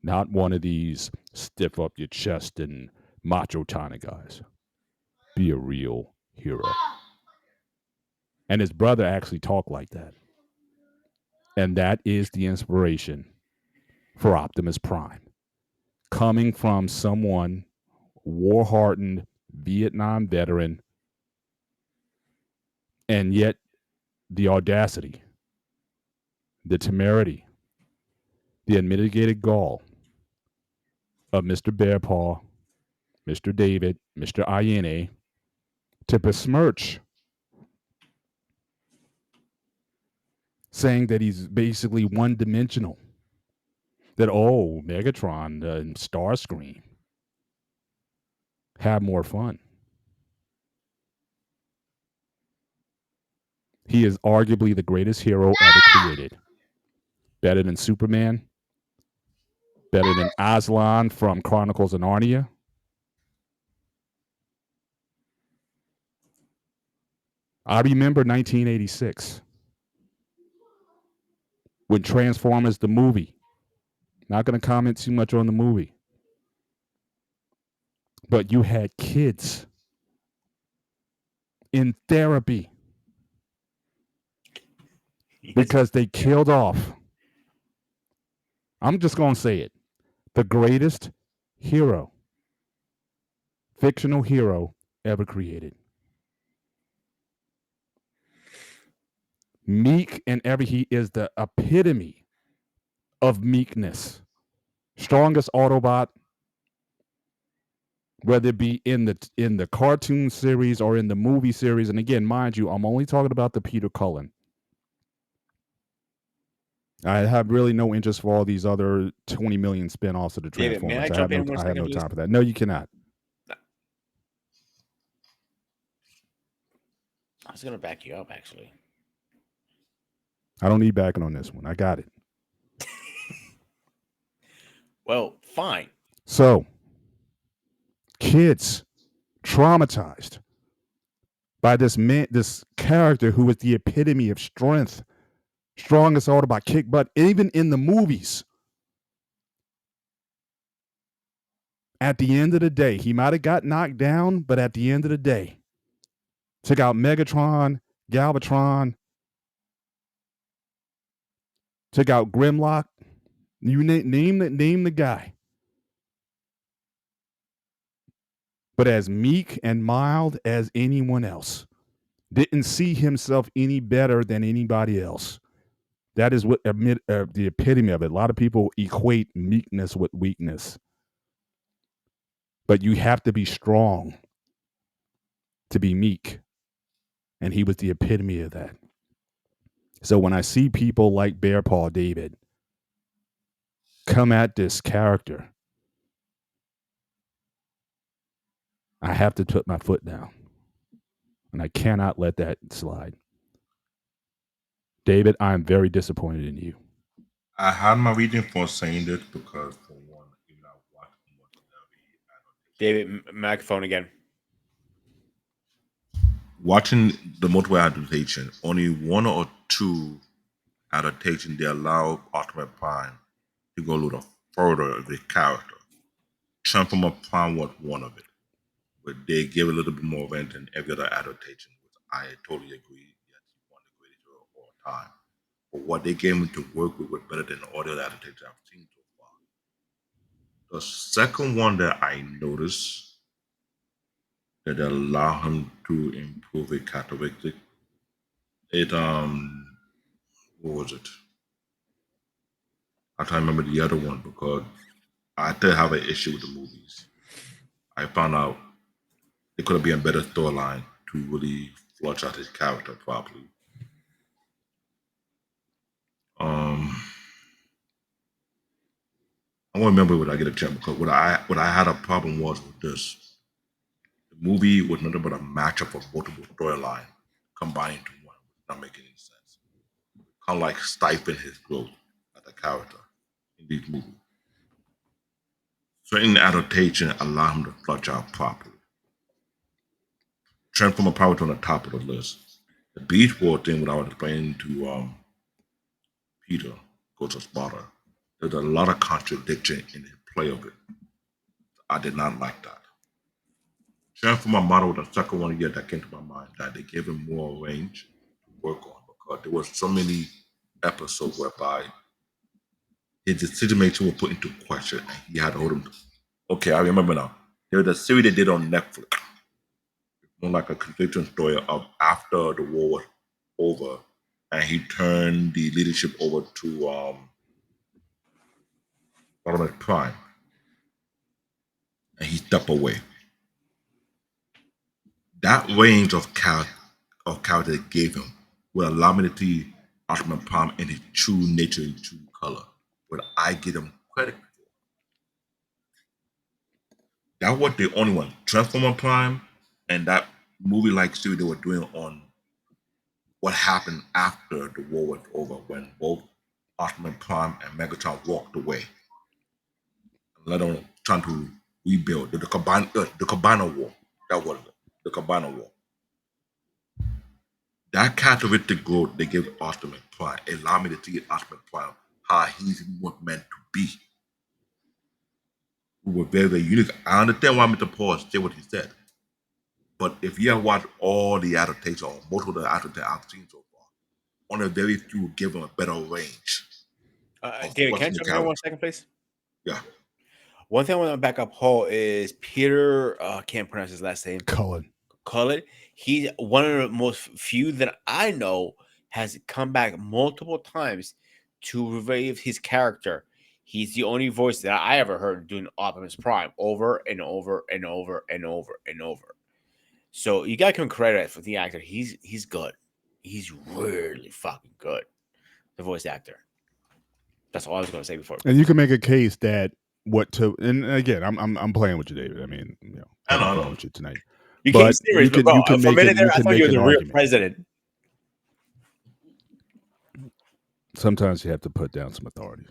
Not one of these stiff up your chest and macho kind of guys. Be a real hero. And his brother actually talked like that. And that is the inspiration for Optimus Prime. Coming from someone, war-hardened Vietnam veteran, and yet the audacity, the temerity, the unmitigated gall of Mr. Bearpaw, Mr. David, Mr. Iene, to besmirch, saying that he's basically one-dimensional. That, oh, Megatron and Starscream have more fun. He is arguably the greatest hero ever created. Better than Superman. Better than Aslan from Chronicles of Narnia. I remember 1986 when Transformers the movie. Not going to comment too much on the movie. But you had kids in therapy because they killed off, I'm just going to say it, the greatest hero, fictional hero ever created. Meek and he is the epitome of meekness. Strongest Autobot, whether it be in the cartoon series or in the movie series. And again, mind you, I'm only talking about the Peter Cullen. I have really no interest for all these other 20 million spin-offs of the David, may Transformers. I jump in I 1 have no second, time for that. No, you cannot. I was going to back you up, actually. I don't need backing on this one. I got it. Well, fine. So, kids traumatized by this character who was the epitome of strength, strongest Autobot, kick butt, even in the movies. At the end of the day, he might have got knocked down, but at the end of the day, took out Megatron, Galvatron, took out Grimlock. You name the guy. But as meek and mild as anyone else. Didn't see himself any better than anybody else. That is what the epitome of it. A lot of people equate meekness with weakness, but you have to be strong to be meek, and he was the epitome of that. So when I see people like Bear Paw David come at this character, I have to put my foot down, and I cannot let that slide. David, I am very disappointed in you. I had my reason for saying this because, for one, even I watched most of the David, microphone again. watching the multiple adaptation, only one or two adaptations they allow Optimus Prime to go a little further of the character. Transformer Prime was one of it, but they give a little bit more event than every other adaptation, which I totally agree. Yes, he's one of the greatest of all time. But what they gave him to work with was better than all the other adaptations I've seen so far. The second one that I noticed that allow him to improve a characteristic, it what was it? I can't remember the other one because I still have an issue with the movies. I found out it could have been a better storyline to really flush out his character properly. I won't remember what I get a chance because what I had a problem was with this. The movie was nothing but a matchup of multiple storylines combined into one, not making any sense. Kind of like stifling his growth as a character in these movies. Certain adaptation allow him to flush out properly. Transformer Power on the top of the list. The Beast War thing, what I was explaining to Peter, Ghost of Sparta, there's a lot of contradiction in the play of it. I did not like that. Transformer model was the second one yet that came to my mind that they gave him more range to work on because there was so many episodes whereby his decision making was put into question and he had to hold him. Okay, I remember now. There was a series they did on Netflix, more like a conflicting story of after the war was over and he turned the leadership over to Autobot Prime and he stepped away. That range of character they gave him will allow me to see Optimus Prime in his true nature and true color. But I give him credit for. That was the only one. Transformer Prime and that movie like series they were doing on what happened after the war was over when both Optimus Prime and Megatron walked away. Let alone trying to rebuild the Cabana War. That was it. The Cabana War. That characteristic growth they give Optimus Prime allow me to see Optimus Prime how he's meant to be. We were very, very unique. I understand why Mr. Paul said what he said. But if you have watched all the adaptations or most of the adaptations I've seen so far, only very few give him a better range. David, what's can I in the jump in here 1 second, please? Yeah. One thing I want to back up Paul is Peter, can't pronounce his last name. Cullen. He's one of the most few that I know has come back multiple times to revive his character. He's the only voice that I ever heard doing Optimus Prime over and over and over and over and over. So you gotta give him credit for the actor. He's good. He's really fucking good. The voice actor. That's all I was gonna say before. And you can make a case that and again, I'm playing with you, David. I mean, having fun with you tonight. You But came serious, you can- but bro, you can for a make minute it- there, you I can thought you make were the an real argument. president. Sometimes you have to put down some authority.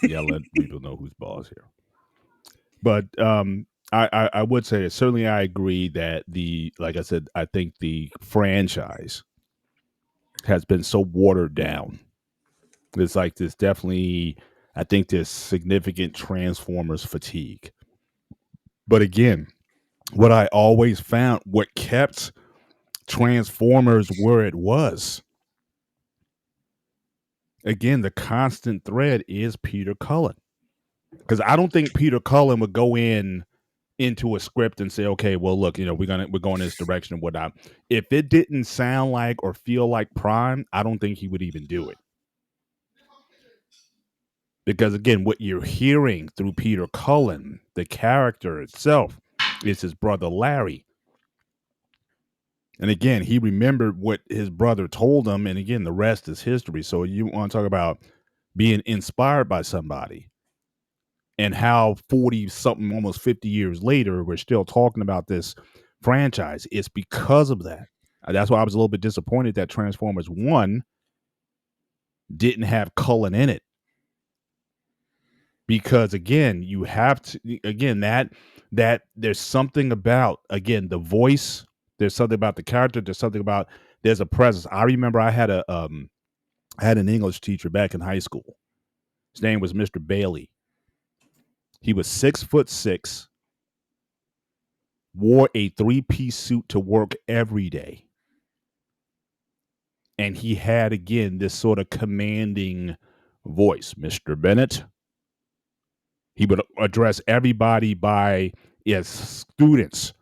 Let people know who's boss here. But I would say that certainly I agree that like I said, I think the franchise has been so watered down. It's like there's definitely, I think there's significant Transformers fatigue. But again, what I always found, what kept Transformers where it was, again, the constant thread is Peter Cullen. Because I don't think Peter Cullen would go into a script and say, okay, well, look, we're going this direction and whatnot. If it didn't sound like or feel like Prime, I don't think he would even do it. Because again, what you're hearing through Peter Cullen, the character itself, is his brother Larry. And again, he remembered what his brother told him, and again, the rest is history. So you want to talk about being inspired by somebody, and how 40 something, almost 50 years later, we're still talking about this franchise. It's because of that. That's why I was a little bit disappointed that Transformers 1 didn't have Cullen in it. Because again, you have to, again, that there's something about, again, the voice, there's something about the character, there's something about, there's a presence. I remember I had an English teacher back in high school. His name was Mr. Bailey. He was 6'6", wore a 3-piece suit to work every day. And he had, again, this sort of commanding voice. Mr. Bennett. He would address everybody by, as students,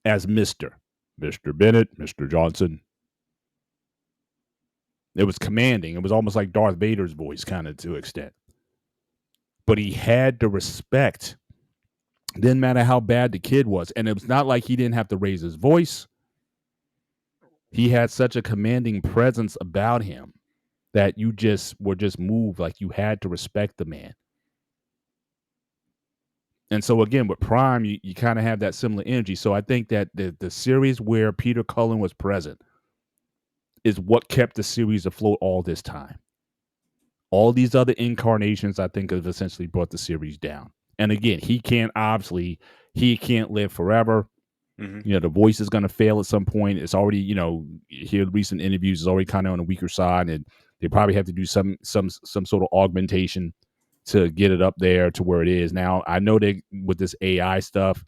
as Mr. Bennett, Mr. Johnson. It was commanding. It was almost like Darth Vader's voice, kind of, to an extent. But he had the respect. Didn't matter how bad the kid was. And it was not like he didn't have to raise his voice. He had such a commanding presence about him that you just were just moved, like you had to respect the man. And so again, with Prime, you kind of have that similar energy. So I think that the series where Peter Cullen was present is what kept the series afloat all this time. All these other incarnations, I think, have essentially brought the series down. And again, he can't live forever. Mm-hmm. The voice is going to fail at some point. It's already, here recent interviews is already kind of on the weaker side, and they probably have to do some sort of augmentation to get it up there to where it is now. I know they, with this AI stuff,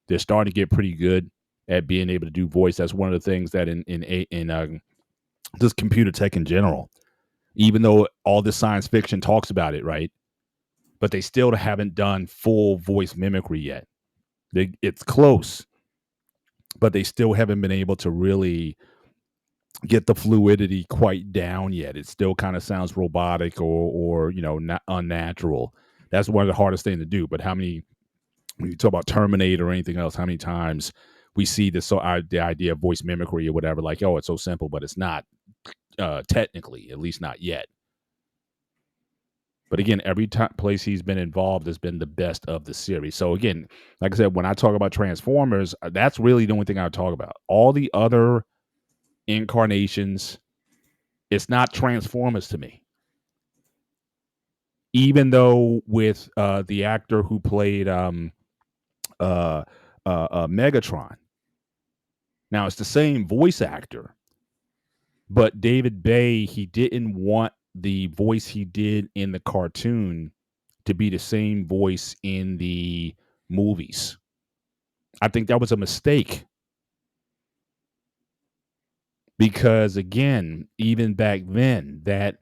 they're starting to get pretty good at being able to do voice. That's one of the things that in just computer tech in general, even though all this science fiction talks about it, right? But they still haven't done full voice mimicry yet. It's close, but they still haven't been able to really get the fluidity quite down yet. It still kind of sounds robotic or not unnatural. That's one of the hardest things to do. But when you talk about Terminator or anything else, how many times we see this, the idea of voice mimicry or whatever, like, oh, it's so simple, but it's not technically, at least not yet. But again, every place he's been involved has been the best of the series. So again, like I said, when I talk about Transformers, that's really the only thing I talk about. All the other incarnations, it's not Transformers to me. Even though with the actor who played Megatron, now it's the same voice actor, but David Bay, he didn't want the voice he did in the cartoon to be the same voice in the movies. I think that was a mistake. Because again, even back then, that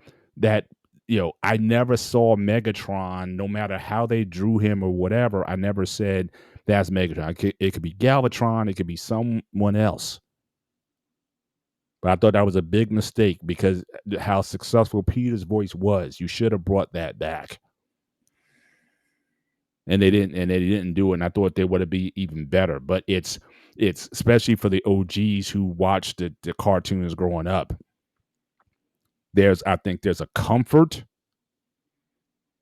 I never saw Megatron, no matter how they drew him or whatever. I never said that's Megatron. It could be Galvatron. It could be someone else. But I thought that was a big mistake because how successful Peter's voice was. You should have brought that back. And they didn't do it. And I thought they would have been even better. But it's especially for the OGs who watched the cartoons growing up. I think there's a comfort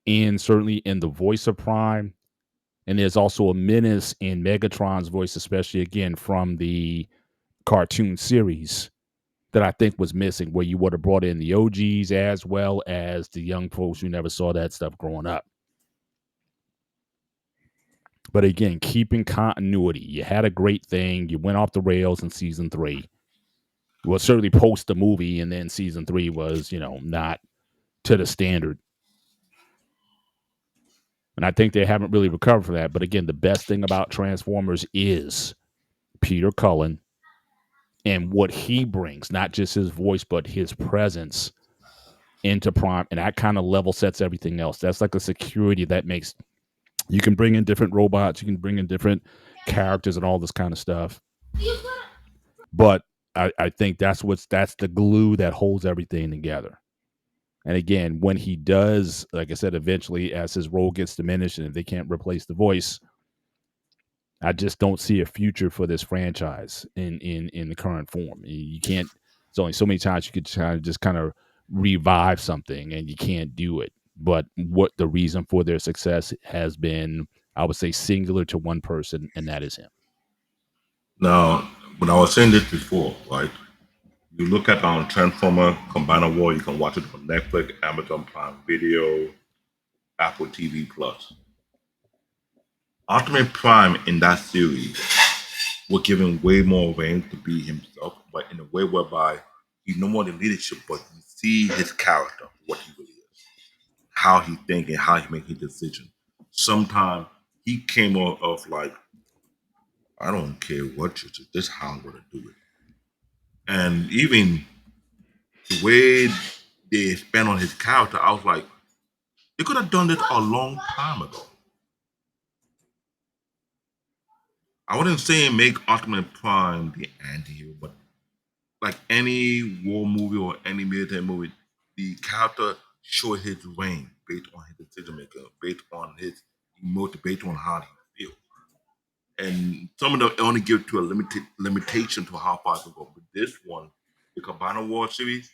certainly in the voice of Prime. And there's also a menace in Megatron's voice, especially again from the cartoon series, that I think was missing, where you would have brought in the OGs as well as the young folks who never saw that stuff growing up. But again, keeping continuity. You had a great thing. You went off the rails in season 3. Well, certainly post the movie, and then season 3 was, not to the standard. And I think they haven't really recovered from that. But again, the best thing about Transformers is Peter Cullen and what he brings, not just his voice, but his presence into Prime. And that kind of level sets everything else. That's like a security that makes, you can bring in different robots, you can bring in different characters and all this kind of stuff. But I think that's the glue that holds everything together. And again, when he does, like I said, eventually as his role gets diminished and if they can't replace the voice, I just don't see a future for this franchise in the current form. You can't. It's only so many times you could just kind of revive something, and you can't do it. But what the reason for their success has been, I would say, singular to one person, and that is him. Now, when I was saying this before, right? You look at Transformer Combiner War, you can watch it on Netflix, Amazon Prime Video, Apple TV Plus. Optimus Prime in that series was given way more range to be himself, but in a way whereby he's no more the leadership, but you see his character, what he really is, how he thinks and how he makes his decision. Sometimes he came off of like, I don't care what you do, this is how I'm gonna do it. And even the way they spent on his character, I was like, they could have done this a long time ago. I wouldn't say make Optimus Prime the anti-hero, but like any war movie or any military movie, the character show his range based on his decision making, based on his emotion, based on how he feels. And some of them only give to a limited limitation to how far to go. But this one, the Cabana War series,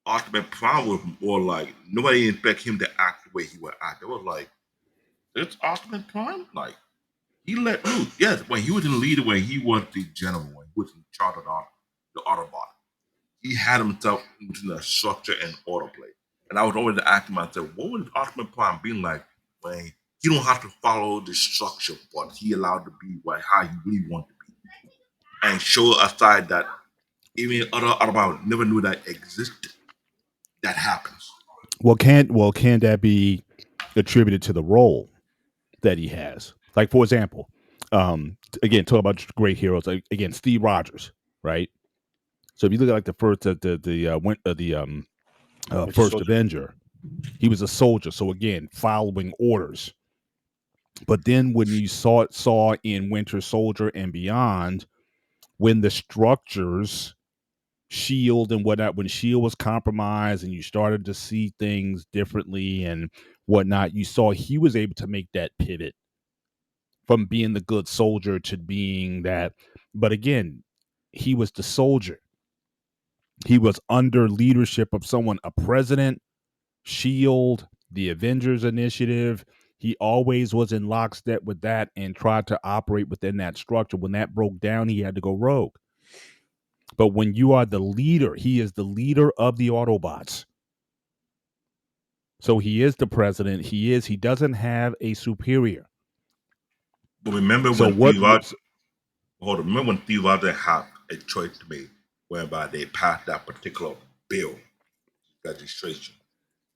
Optimus Prime was more like nobody expect him to act the way he would act. It was like, it's Optimus Prime? Like he let loose. Yes, when he was in the leader, when he was the general, when he was in charge of the Autobot, he had himself into the structure and autoplay. And I was always asking myself, what would Optimus Prime be like when he don't have to follow the structure, but he allowed to be how he really wanted to be, and show a side that even other Autobots never knew that existed. That happens. Well, can that be attributed to the role that he has? Like, for example, again, talk about great heroes. Like, again, Steve Rogers, right? So if you look at like the first first Soldier. Avenger, he was a soldier. So again, following orders. But then when you saw in Winter Soldier and beyond, when the structures, Shield and whatnot, when Shield was compromised and you started to see things differently and whatnot, you saw he was able to make that pivot from being the good soldier to being that. But again, he was the soldier. He was under leadership of someone, a president, Shield, the Avengers Initiative. He always was in lockstep with that and tried to operate within that structure. When that broke down, he had to go rogue. But when you are the leader, he is the leader of the Autobots. So he is the president. He doesn't have a superior. But remember So when remember when Steve Rogers had a choice to make whereby they passed that particular bill registration.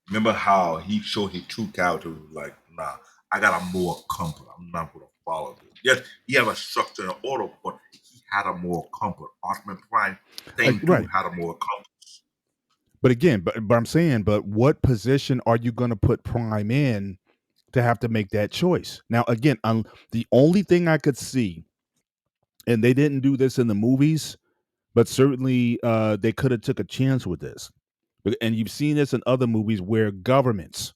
Remember how he showed his true character was like, nah, I got a more comfort. I'm not gonna follow this. Yes, he have a structure and order, but he had a more comfort. Optimus Prime, same too, right. had a more comfort. But again, but I'm saying, but what position are you going to put Prime in to have to make that choice? Now, again, the only thing I could see, and they didn't do this in the movies, but certainly they could have took a chance with this. And you've seen this in other movies where governments,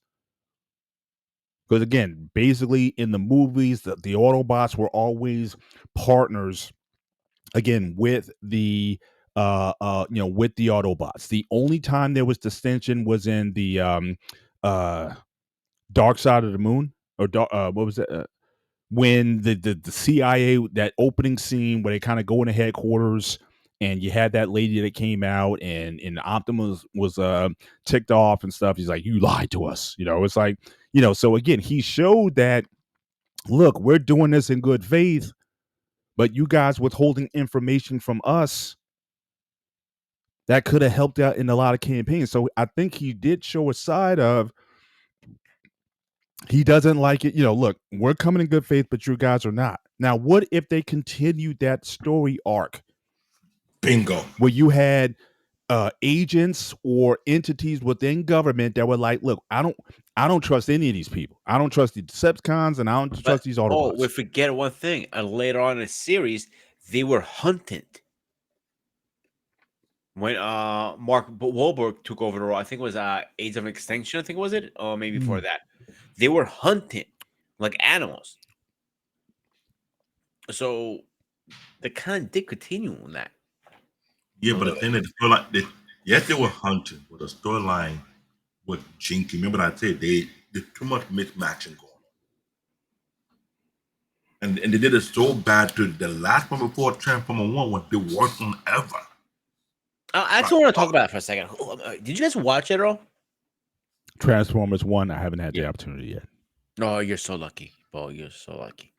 because again, basically in the movies, the Autobots were always partners, again, with the with the Autobots. The only time there was distinction was in the Dark Side of the Moon, or what was that? When the CIA, that opening scene where they kind of go into headquarters and you had that lady that came out and Optimus was ticked off and stuff. He's like, you lied to us. It's like, so again, he showed that, look, we're doing this in good faith, but you guys withholding information from us that could have helped out in a lot of campaigns. So I think he did show a side of, he doesn't like it. Look, we're coming in good faith, but you guys are not. Now, what if they continued that story arc Bingo. where you had agents or entities within government that were like, look, I don't trust any of these people. I don't trust the Decepticons and I don't trust these Autobots. we forget one thing. And later on in the series, they were hunted. when Mark Wahlberg took over the role. I think it was Age of Extinction. I think was it, or maybe before that. They were hunting like animals. So they kind of did continue on that. Yeah, but the thing that the storyline, yes, they were hunting, but the storyline was jinky. Remember, I said there's too much mismatching going on, and they did it so bad to the last one before Transformer One was the worst one ever. I actually want to talk about it for a second. Did you guys watch it at all? Transformers 1, I haven't had the opportunity yet. No, you're so lucky. Bo, you're so lucky.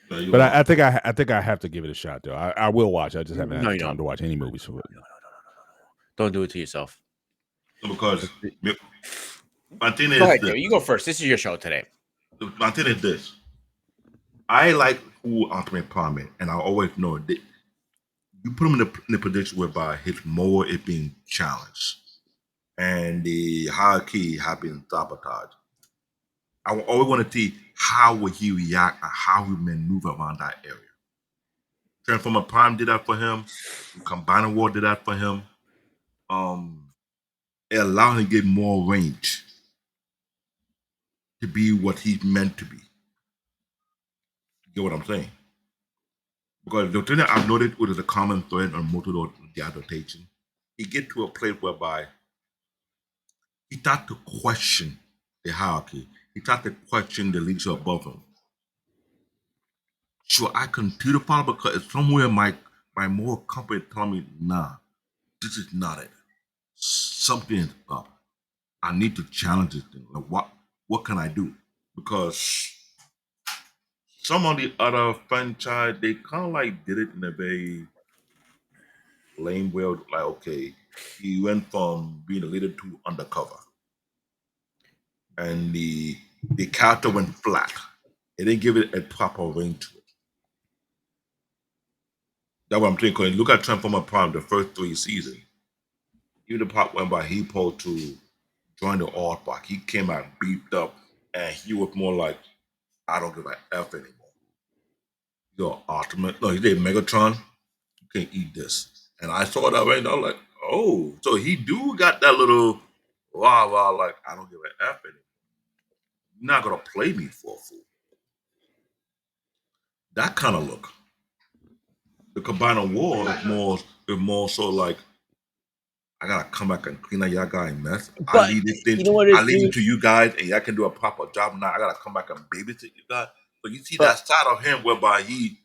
But I think I have to give it a shot though. I will watch. I just haven't had No, the you time don't. to watch any movies for it. Don't do it to yourself. Because my thing Go is ahead, this. Joe. You go first. This is your show today. My thing is this. I like who Optimus Prime is, and I always know that you put him in the position whereby his moral is being challenged and the hierarchy have been sabotaged. I always want to see how would he react and how he maneuver around that area. Transformer Prime did that for him. Combining War did that for him. It allowed him to get more range to be what he's meant to be. You get what I'm saying? Because the thing that I've noticed with the common thread on most of the adaptation, he get to a place whereby he start to question the hierarchy. He start to question the leadership above him. Should I continue to follow because it's somewhere my moral compass telling me, nah, this is not it. Something is up. I need to challenge this thing. Like what can I do? Because some of the other franchise, they kind of like did it in a very lame way. Like, okay, he went from being a leader to undercover. And the character went flat. It didn't give it a proper ring to it. That's what I'm saying. Because look at Transformer Prime, the first 3 seasons. Even the part whereby he pulled to join the Autobot, he came out beefed up, and he was more like, I don't give a F anymore. You're Ultimate. No, he did Megatron. You can't eat this. And I saw that right, and I was like, oh, so he do got that little rah, like, I don't give a F anymore. You're not gonna play me for a fool. That kind of look. The Combined War is more so like, I gotta come back and clean up y'all guys' mess. I But leave this thing. you know what it I leave is, it to you guys, and y'all can do a proper job. Now I gotta come back and babysit you guys. So you see But- that side of him whereby he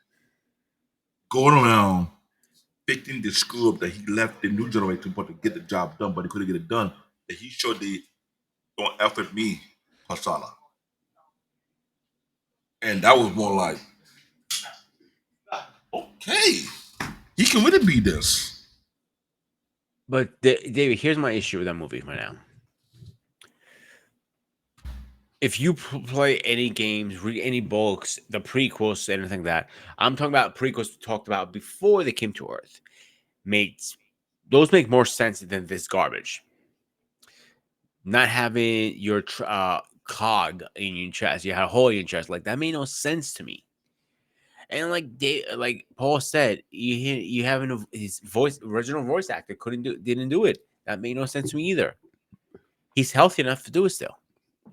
going around fixing the screw up that he left the new generation for to get the job done, but he couldn't get it done. That he showed the don't effort me persona, and that was more like, okay, he can really be this. But David, here's my issue with that movie right now. If you play any games, read any books, the prequels, anything like that, I'm talking about prequels we talked about before they came to Earth. Those make more sense than this garbage. Not having your cog in your chest, you had a hole in your chest, like that made no sense to me. And like Paul said, you having his original voice actor didn't do it. That made no sense to me either. He's healthy enough to do it still.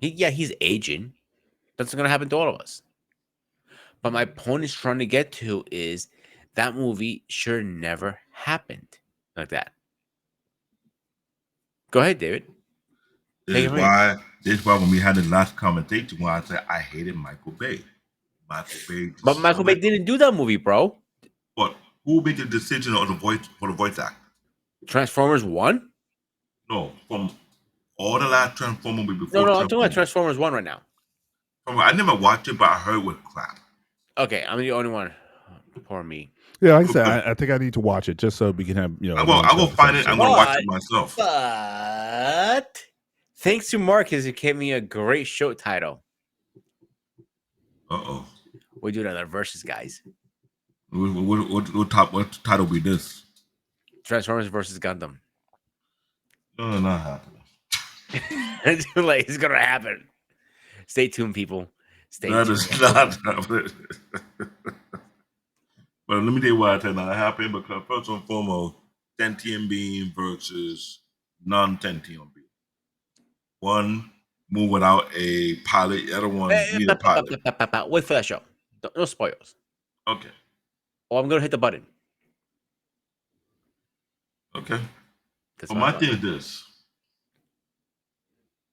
He's aging. That's gonna happen to all of us. But my point is trying to get to is that movie sure never happened like that. Go ahead, David. This is why when we had the last conversation, when I said I hated Michael Bay. But Michael Bay didn't do that movie, bro. But who made the decision on the voice actor? Transformers 1? No, from all the last Transformers before. No, I'm talking about Transformers 1 right now. I never watched it, but I heard it was crap. Okay, I'm the only one. Poor me. Yeah, like I said, I think I need to watch it just so we can have I'm gonna find it. I'm gonna watch it myself. But thanks to Marcus, who gave me a great show title. We do another versus, guys. What title be this? Transformers versus Gundam. No, not happening. It's too late. It's gonna happen. Stay tuned, people. Stay tuned. That is not happening. But let me tell you why I tell you not happen, because first and foremost, sentient being versus non-sentient being. One move without a pilot, the other one need a pilot. Wait for that show. No spoilers. Okay. Oh, I'm gonna hit the button. Okay. That's But my my thought. thing is this.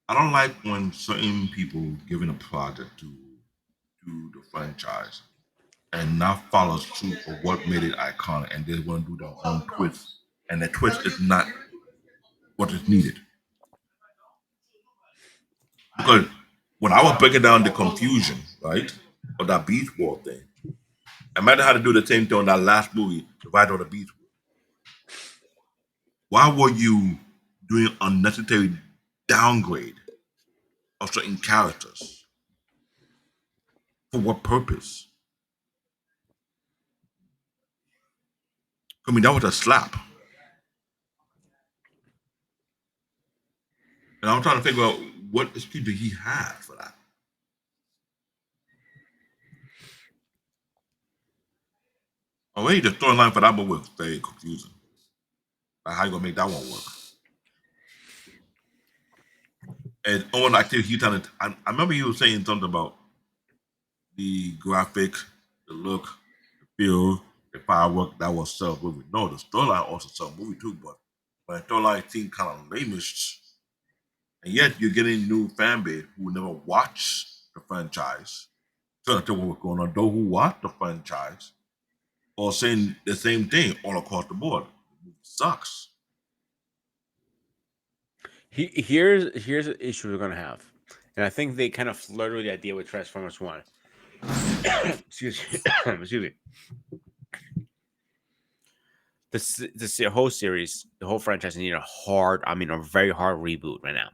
I don't like when certain people given a project to do the franchise and not follows through for what made it iconic, and they want to do their own twist, and the twist is not what is needed. Because when I was breaking down the confusion, right, of that Beast War thing, imagine how to do the same thing on that last movie, The Rise of the Beast War. Why were you doing unnecessary downgrade of certain characters? For what purpose? I mean, that was a slap. And I'm trying to figure out what excuse did he have for that. Already the storyline for that movie was very confusing. Like how you gonna make that one work? And Owen, I think he trying to. I remember he was saying something about the graphic, the look, the feel, the firework that was self movie. No, the storyline also self movie too, but the storyline seemed kind of lameish. And yet you're getting new fan base who never watched the franchise. So that's what was going on. Those who watch the franchise are saying the same thing all across the board. The movie sucks. Here's an issue we're gonna have, and I think they kind of flirted with the idea with Transformers One. Excuse me. Excuse me. This whole series, the whole franchise need a very hard reboot right now.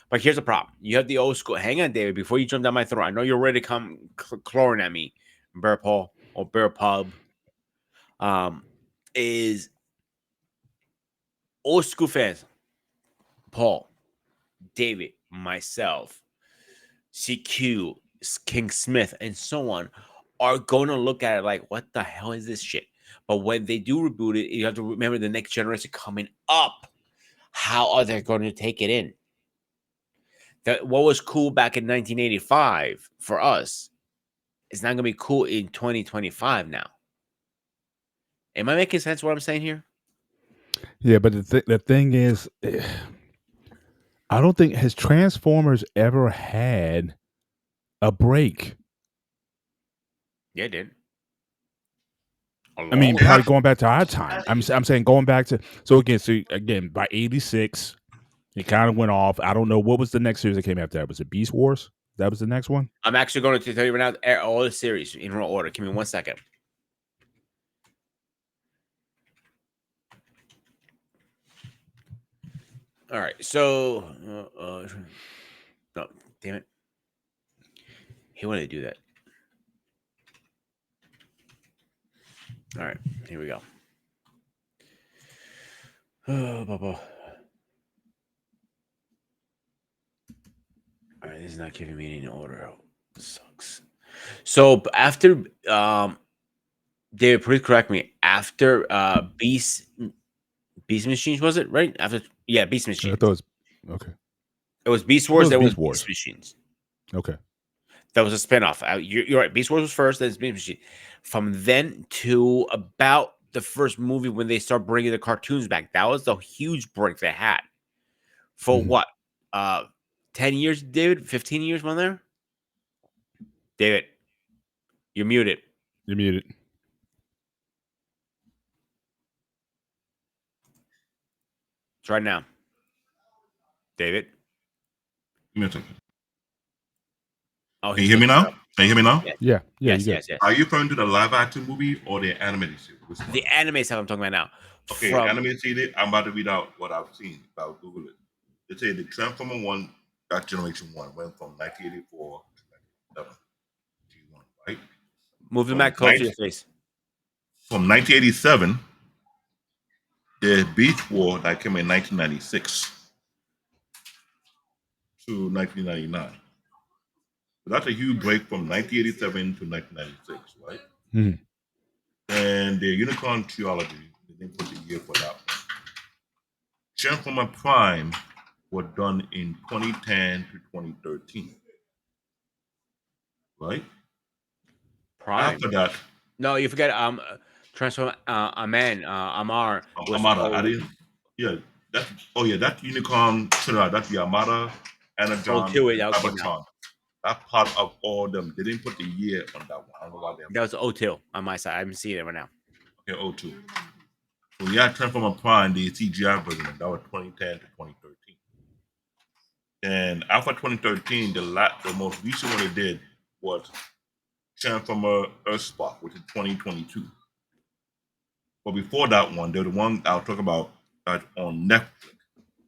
But here's the problem: you have the old school. Hang on, David, before you jump down my throat. I know you're ready to come clawing at me, Bear Paul or Bear Pub. Is old school fans, Paul, David, myself, CQ, King Smith, and so on, are going to look at it like, what the hell is this shit? But when they do reboot it, you have to remember the next generation coming up. How are they going to take it in? That what was cool back in 1985 for us is not going to be cool in 2025 now. Am I making sense what I'm saying here? Yeah, but the thing is, I don't think has Transformers ever had a break. Yeah, it did. I mean, probably going back to our time. I'm saying going back to again by '86, it kind of went off. I don't know what was the next series that came after that. Was it Beast Wars? That was the next one. I'm actually going to tell you right now all the series in real order. Give me 1 second. All right, so no, damn it, he wanted to do that. All right, here we go. Oh, Bubba. All right, this is not giving me any order. Oh, sucks. So after David, please correct me. After Beast Machines, was it right? After Beast I Machines. thought it was okay. It was Beast Wars. There was Beast Wars. Beast Machines. Okay. That was a spinoff. You're right. Beast Wars was first, then it's Beast Machine. From then to about the first movie when they start bringing the cartoons back, that was the huge break they had. For what? 10 years, David? 15 years, one there? David, you're muted. You're muted. Try now. David? Give me a second. Oh, Can you hear me now? Can you hear me now? Yes. Yeah. Yes. Are you referring to the live action movie or the animated series? Which one? The anime stuff I'm talking about now. Okay, animated series. I'm about to read out what I've seen. I'll Google it. They say the Transformer One, that Generation One, went from 1984 to 1971, right? Move the mic close to your face. From 1987, the Beach War that came in 1996 to 1999. So that's a huge break from 1987 to 1996, right? Mhm. And the Unicorn trilogy, they didn't put the year for that one. Transformer Prime was done in 2010 to 2013, right? Prime. After that, No, you forget. Transform. Amar was Armada. I oh, didn't. Yeah, that's. Oh yeah, that's Unicorn. That's the Armada, oh Energon, two it and that came out. Cybertron. That part of all them. They didn't put the year on that one. I don't know why they have. That was O2 on my side. I'm seeing it right now. Okay, O2. So yeah, Transformer Prime, the CGI version, that was 2010 to 2013. And after 2013, the most recent one they did was Transformer Earthspark, which is 2022. But before that one, the one I'll talk about that's on Netflix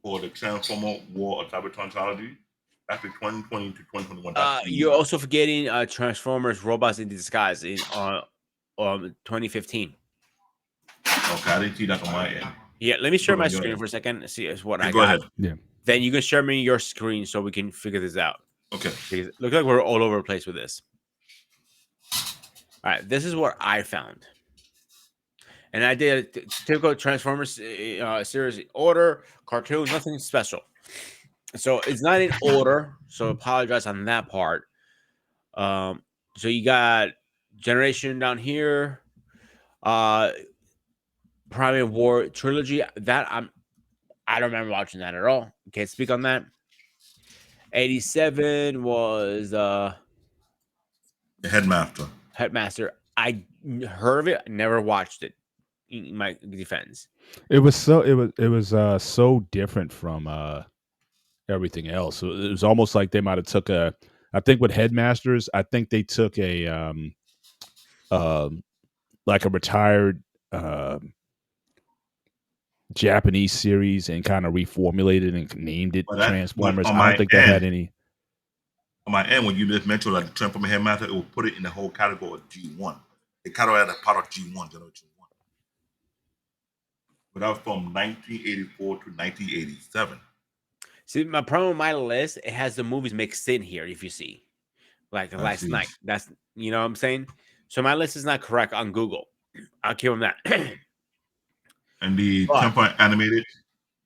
for the Transformer War of Cybertron trilogy. That's the 2020 to 2021. That's You're the also forgetting Transformers: Robots in Disguise in 2015. okay. I didn't see that on my end. Yeah, let me share my Go screen ahead. for a second and see what Okay, I go got. ahead. Yeah. Then you can share me your screen so we can figure this out. Okay. Because it looks like we're all over the place with this. All right, this is what I found. And I did a typical Transformers series order, cartoon, nothing special. So it's not in order. So apologize on that part. So you got Generation down here, uh, Prime and War trilogy. That I don't remember watching that at all. Can't speak on that. 87 was The Headmaster. Headmaster. I heard of it, never watched it. In my defense, It was so different from everything else. So it was almost like they might have took a. I think with Headmasters, I think they took a like a retired Japanese series and kind of reformulated and named it But Transformers. on I don't my think they had end, any. when you just mentioned like the Transformer Headmaster, it will put it in the whole category of G1. It kind of had a part of G1, Generation 1. But that was from 1984 to 1987. see my problem with my list. It has the movies mixed in here. If you see, like I last see. night, that's you know what I'm saying. So my list is not correct on Google. I'll give them that. And the But Transformer Animated,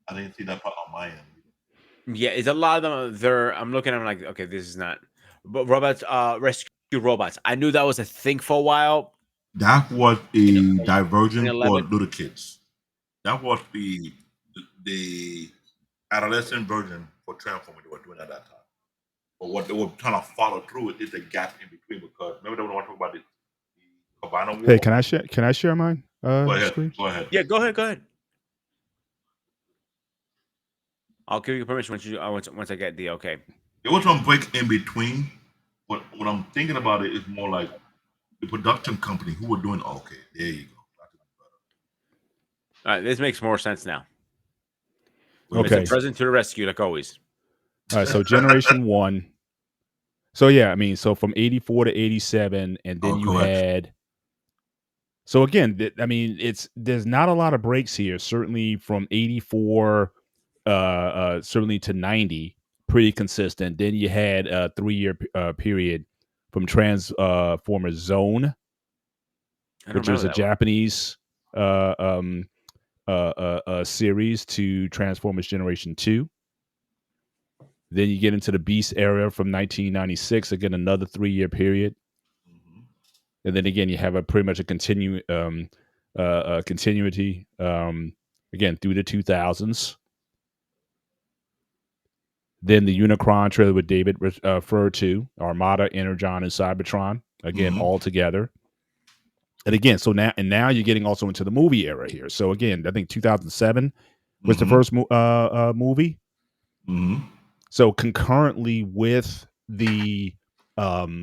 I didn't see that part on my end. yeah, it's a lot of them. They're I'm looking at them like, okay, this is not. But robots, rescue robots. I knew that was a thing for a while. That was You know, a like diversion for 2011. little kids. That was the adolescent version for Transformers they were doing at that time. But what they were trying to follow through is the gap in between because remember they want to talk about the Cabana War. Hey, can I share? Can I share mine? Go ahead. Screen. Go ahead. Yeah, go ahead. Go ahead. I'll give you permission once I get the okay. There was some break in between, but what I'm thinking about it is more like the production company who were doing. Okay, there you go. All right, this makes more sense now. Okay. Mr. President to the rescue, like always. All right. So Generation 1. So yeah, I mean, so from 84 to 87, and then you correct. had. So again, I mean, there's not a lot of breaks here. Certainly from 84, certainly to 90, pretty consistent. Then you had a 3-year period from Transformers Zone, I don't which was remember a that one. Japanese series, to Transformers Generation 2. Then you get into the Beast era from 1996. Again, another 3-year period. Mhm. And then again, you have a pretty much a continuity again through the 2000s. Then the Unicron trailer with David referred to, Armada, Energon, and Cybertron, again Mhm. all together. And again, so now you're getting also into the movie era here. So again, I think 2007 was the Mhm. first movie. Mhm. So concurrently with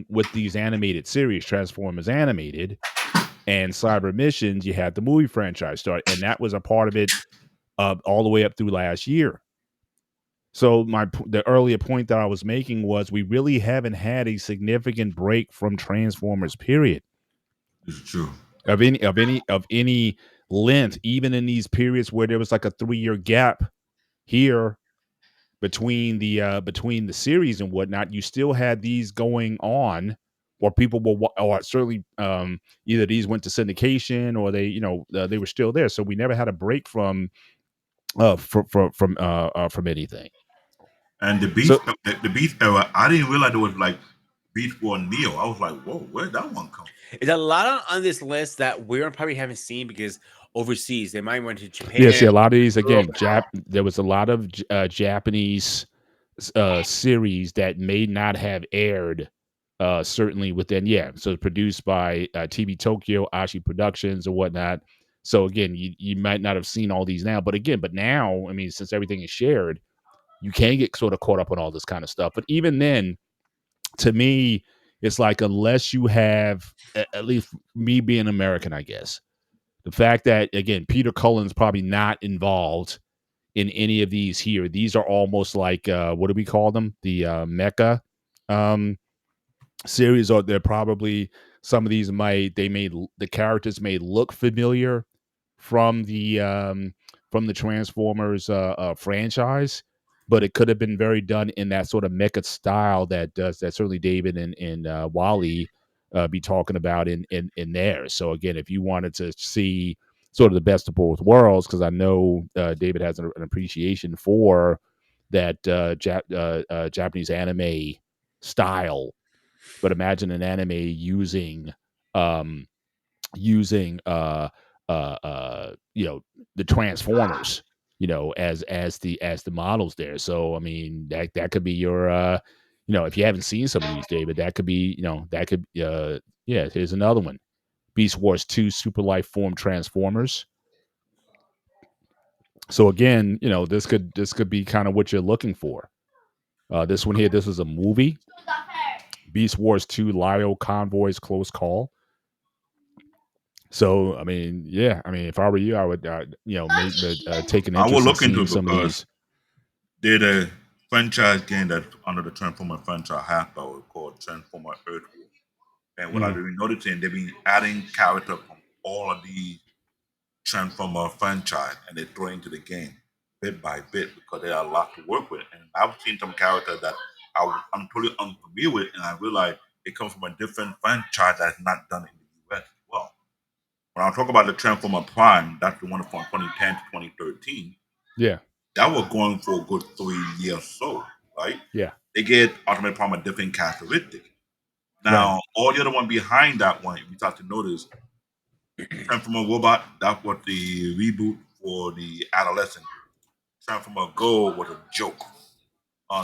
with these animated series, Transformers Animated and Cyber Missions, you had the movie franchise start, and that was a part of it all the way up through last year. So the earlier point that I was making was we really haven't had a significant break from Transformers, period, It's true. of any length, even in these periods where there was like a 3-year gap here between the series and whatnot. You still had these going on or people will, or certainly either these went to syndication or they were still there. So we never had a break from anything. And the Beast, So the Beast era, I didn't realize it was like Beast War Neo. I was like, whoa, where'd that one come from? There's a lot on this list that we probably haven't seen because overseas they might went to yeah, see Japan. a lot of these Europe. again. There was a lot of Japanese series that may not have aired certainly within so it's produced by TV Tokyo, Ashi Productions, or whatnot. So again, you might not have seen all these now, but now, I mean, since everything is shared, you can get sort of caught up on all this kind of stuff. But even then, to me, it's like unless you have, at least me being American, I guess, the fact that again Peter Cullen's probably not involved in any of these here. These are almost like what do we call them? The mecha um, series, or they're probably some of these the characters may look familiar from the Transformers franchise, but it could have been very done in that sort of mecha style that certainly David and Wally be talking about in there. So again, if you wanted to see sort of the best of both worlds, because I know David has an appreciation for that Japanese anime style, but imagine an anime um, using the Transformers, as the models there. So I mean that could be your if you haven't seen some of these, David, that could be that could here's another one. Beast Wars 2 Super Life Form Transformers. So again, this could be kind of what you're looking for. This one here, this is a movie. Beast Wars 2 Lio Convoys Close Call. So I mean, if I were you, I would take an I will interest in look into seeing it some of because these. they're the franchise game that under the Transformer franchise half hour called Transformer Earth War. And what I've Mm, been noticing, they've been adding characters from all of the Transformer franchise and they throw into the game bit by bit because there are a lot to work with. And I've seen some characters that I'm totally unfamiliar with, and I realize it comes from a different franchise that's not done in the US as well. When I talk about the Transformer Prime, that's the one from 2010 to 2013. yeah, That was going for a good 3 years so, right? yeah, They get Optimus Prime a different characteristic. right, Now, all the other one behind that one, if you start to notice, Transformer Robot, that was the reboot for the adolescent. Transformer Go was a joke.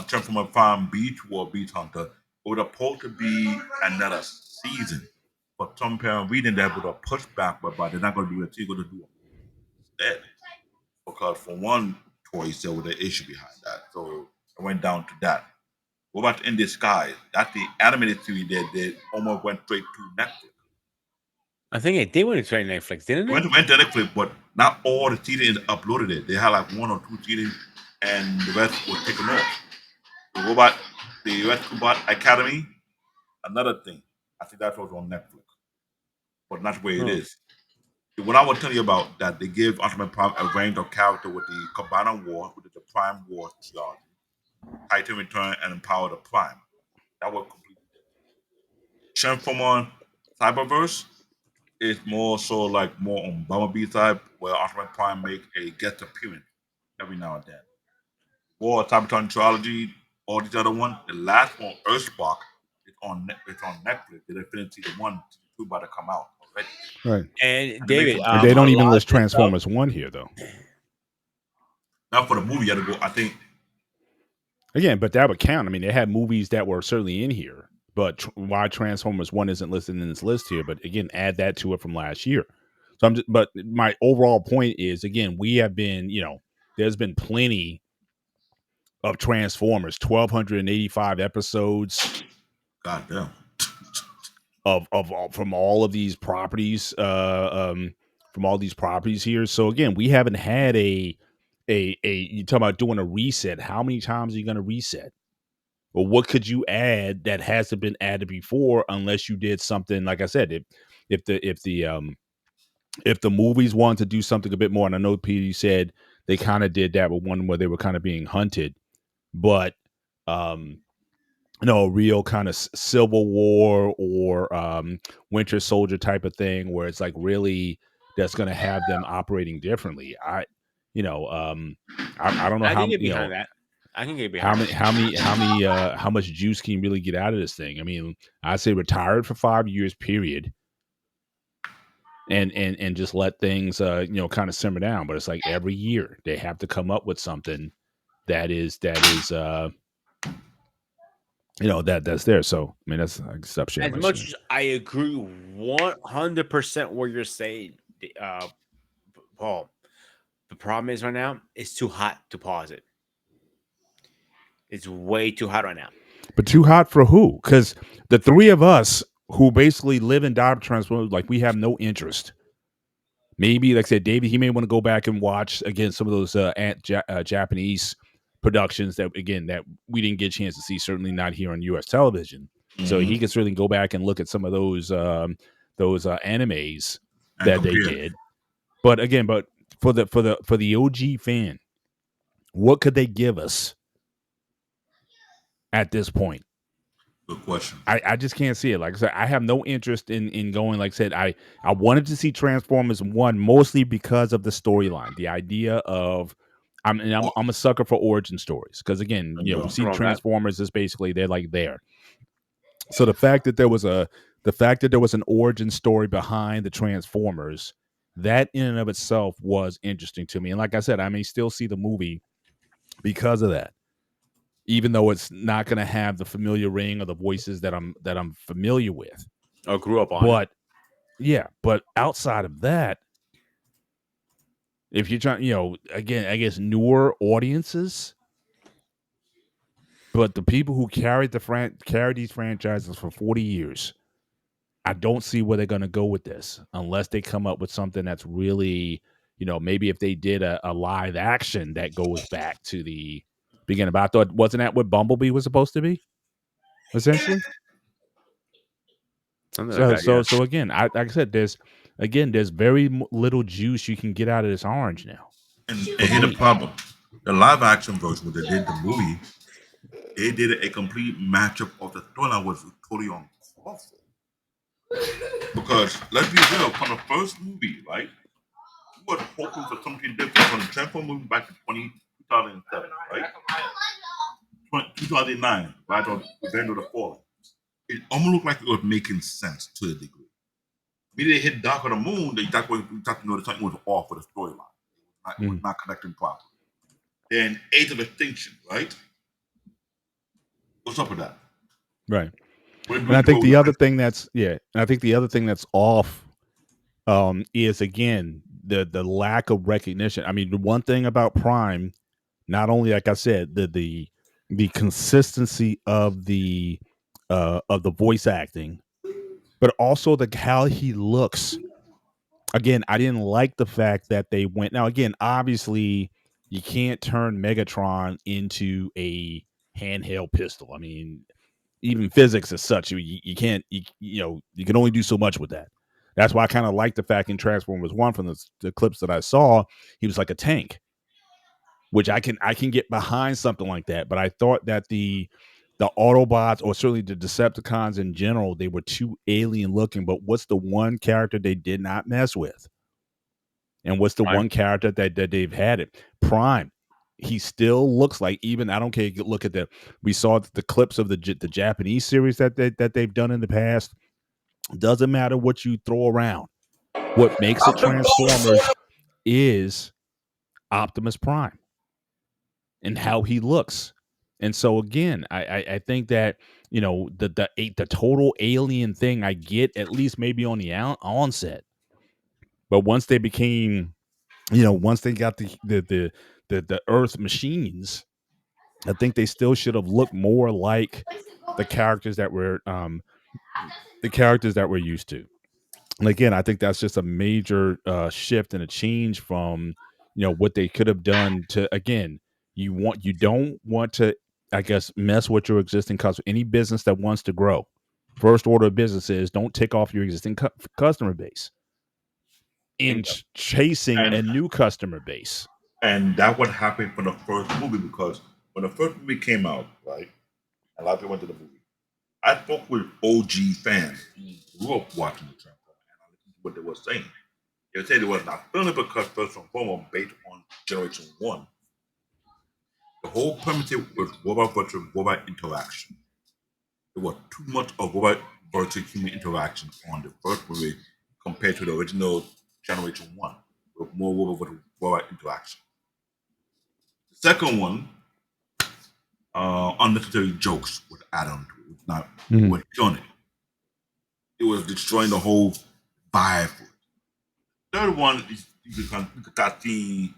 Transformer Prime Beach War Beach Hunter, it was supposed to be another season. But some parent reading that with a pushback, but they're not going to do it. They're going to do it instead. Because for one choice, there was an issue behind that. So I went down to that. What about In Disguise? That's the animated series that they almost went straight to Netflix. I think it did went to Netflix, didn't It it? went to Netflix, but not all the seasons uploaded it. They had like one or two seasons, and the rest was taken off. The Robot, the Rescue Bot Academy, another thing. I think that was on Netflix, but not where it Oh. is. What I was telling you about that they give Optimus Prime a range of character with the Cabana War, with the Prime War trilogy, Titan Return, and Empower the Prime. That was completely different. Transformer Cyberverse is more so like more on Bumblebee side, where Optimus Prime make a guest appearance every now and then. War Cybertron trilogy, all these other ones. The last one, Earthspark, it's on Netflix. They finished season one, season two about to come out already. right. And And they make David, some And good they a don't money. even lot of list this stuff. Transformers 1 here though. Now for the movie, you got to go. I think Again, but that would count. I mean, they had movies that were certainly in here, but why Transformers 1 isn't listed in this list here? But again, add that to it from last year. So but my overall point is, again, we have been, there's been plenty of Transformers, 1,285 episodes goddamn. from all of these properties, from all these properties here. So again, we haven't had you talk about doing a reset. How many times are you going to reset? Or what could you add that hasn't been added before, unless you did something like I said, if the movies wanted to do something a bit more, and I know Peter, you said they kind of did that with one where they were kind of being hunted, but a real kind of Civil War or Winter Soldier type of thing, where it's like really that's going to have them operating differently. I don't know I can how get behind that. I can get how behind many that. how much juice can you really get out of this thing? I mean, I say retired for 5 years, period, and just let things kind of simmer down. But it's like every year they have to come up with something that is that's there. So I mean, that's I can stop sharing As my much screen. as I agree 100% what you're saying, Paul, the problem is right now it's too hot to pause it. It's way too hot right now. But too hot for who? Because the three of us who basically live in Cybertron, like we have no interest. Maybe, like I said, David, he may want to go back and watch again some of those Japanese productions that again that we didn't get a chance to see. Certainly not here on U.S. television. So Mm-hmm. he can certainly go back and look at some of those animes And that they compare. did. But again, for the OG fan, what could they give us at this point? Good question. I just can't see it. Like I said, I have no interest in going. Like I said, I wanted to see Transformers 1 mostly because of the storyline, the idea of I'm a sucker for origin stories because again, Bingo. we see Wrong with that. Transformers is basically they're like there. So the fact that there was an origin story behind the Transformers, that in and of itself was interesting to me. And like I said, I may still see the movie because of that, even though it's not going to have the familiar ring or the voices that I'm familiar with. I grew up on it. But yeah, but outside of that, if you're trying, again, I guess newer audiences, but the people who carried these franchises for 40 years, I don't see where they're going to go with this unless they come up with something that's really, maybe if they did a live action that goes back to the beginning. But I thought, wasn't that what Bumblebee was supposed to be, essentially? Something like So that, yeah. so again, like I said, there's very little juice you can get out of this orange now. And For here's the me, problem. The live action version where they did the movie, they did a complete matchup of the storyline was totally uncalled for. Because let's be real, from the first movie, right? We were hoping for something different from the Transformers movie back to 2007, right? 2009, right on Revenge of the Fallen. It almost looked like it was making sense to a degree. Maybe they hit Dark on the Moon, they thought to know that something was off with the storyline. It was not connecting properly. Then Age of Extinction, right? What's up with that? right? Where And I think do the other thing that's off is again the lack of recognition. I mean, the one thing about Prime, not only like I said, the consistency of the voice acting, but also the how he looks. Again, I didn't like the fact that they went. Now, again, obviously, you can't turn Megatron into a handheld pistol. I mean, even physics as such, you can't. You can only do so much with that. That's why I kind of like the fact in Transformers One from the clips that I saw, he was like a tank, which I can get behind something like that. But I thought that the Autobots or certainly the Decepticons in general, they were too alien looking. But what's the one character they did not mess with? And what's the Prime. one character that they've had it? Prime. He still looks like, even I don't care. Look at we saw the clips of the Japanese series that they've done in the past. Doesn't matter what you throw around. What makes it Transformers is Optimus Prime and how he looks. And so again, I think that the total alien thing I get at least maybe on the onset, but once they became, once they got the Earth machines, I think they still should have looked more like the characters that we're used to. And again, I think that's just a major shift and a change from what they could have done to, again, you don't want to, I guess, mess with your existing customer. Any business that wants to grow, first order of business is don't take off your existing customer base in Bingo. chasing and a new customer base. and that would happen from the first movie because when the first movie came out, right? A lot of people went to the movie. I spoke with OG fans who grew up watching the Transformers, and I listened to what they were saying. They said it was not feeling because first and foremost, based on Generation 1, the whole premise was robot versus robot interaction. There was too much of robot versus human interaction on the first movie compared to the original Generation 1, with more robot versus robot interaction. The second one, unnecessary jokes was added onto it. It was not, it was killing it. It was destroying the whole vibe. Third one is you could start seeing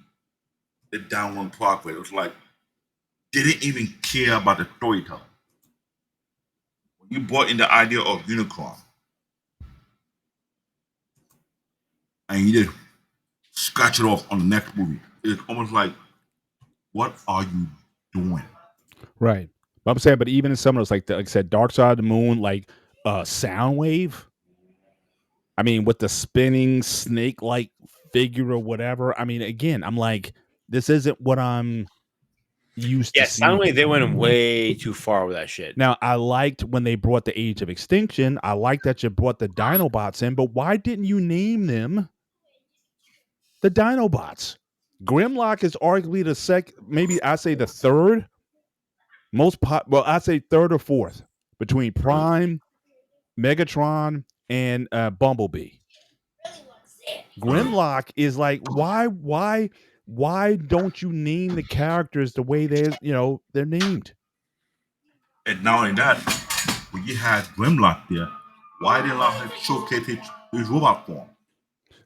the downward progress. It was like they didn't even care about the storytelling. When you brought in the idea of Unicron and you just scratch it off on the next movie, it's almost like, what are you doing? Right. But I'm saying, but even in some of those, like I said, Dark Side of the Moon, like Soundwave. I mean, with the spinning snake-like figure or whatever. I mean, again, I'm like, this isn't what I'm used Yeah, to seeing. Soundwave, they went way too far with that shit. Now, I liked when they brought the Age of Extinction. I like that you brought the Dinobots in, but why didn't you name them the Dinobots? Grimlock is arguably the maybe I say the third most well, I say third or fourth between Prime, Megatron, and Bumblebee. Grimlock is like, why don't you name the characters the way they're named? And not only that, when you had Grimlock there, why didn't Lock showcase his robot form?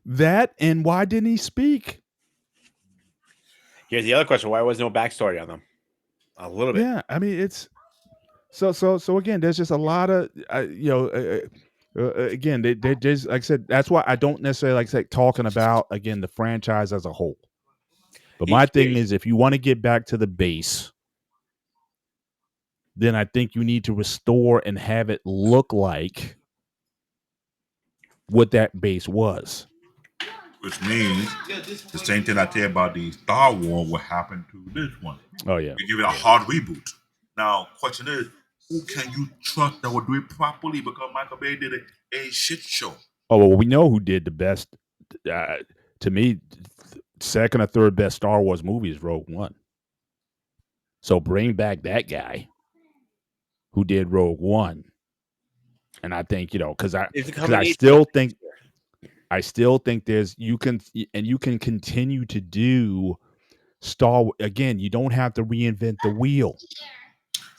That, and why didn't he speak? Here's the other question: why was no backstory on them? A little bit. Yeah, I mean, it's so again. There's just a lot of again. They just, like I said, that's why I don't necessarily like talking about again the franchise as a whole. But my thing is, if you want to get back to the base, then I think you need to restore and have it look like what that base was. Which means the same thing I tell you about the Star Wars will happen to this one. Oh yeah, You give it a hard reboot. Now, question is, who can you trust that will do it properly? Because Michael Bay did a shit show. Oh well, we know who did the best. To me, second or third best Star Wars movie is Rogue One. So bring back that guy who did Rogue One, and I think because I still think there's you can continue to do again. You don't have to reinvent the wheel.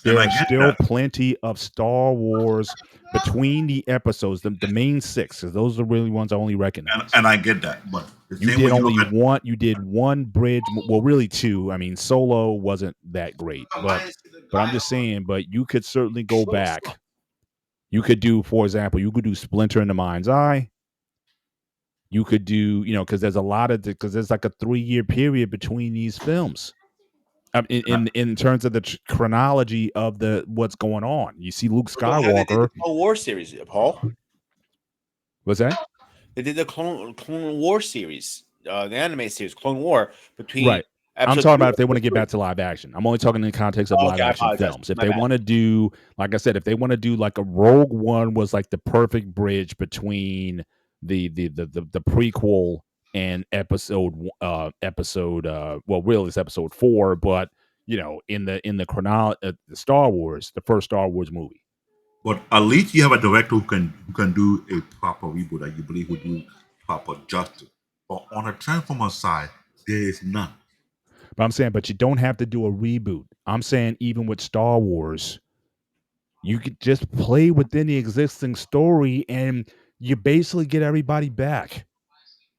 There are still plenty of Star Wars between the episodes, the main six, because those are really ones I only recognize. And I get that, but you did only one. You did one bridge. Well, really two. I mean, Solo wasn't that great, but I'm just saying. But you could certainly go back. You could do, for example, you could do Splinter in the Mind's Eye. You could do, because there's a lot of because there's like a 3-year period between these films. In terms of the chronology of what's going on, you see Luke Skywalker. Clone War series, Paul. What's that? They did the Clone War series, the anime series, Clone War between. Right. I'm talking about if they want to get back to live action. I'm only talking in the context of live action films. If they want to do, like I said, if they want to do like a Rogue One was like the perfect bridge between the prequel and episode well, really it's episode 4, but in the chronology, Star Wars, the first Star Wars movie. But at least you have a director who can do a proper reboot that you believe would do proper justice. But on a Transformers side, there is none. But I'm saying, but you don't have to do a reboot. I'm saying even with Star Wars, you could just play within the existing story and you basically get everybody back.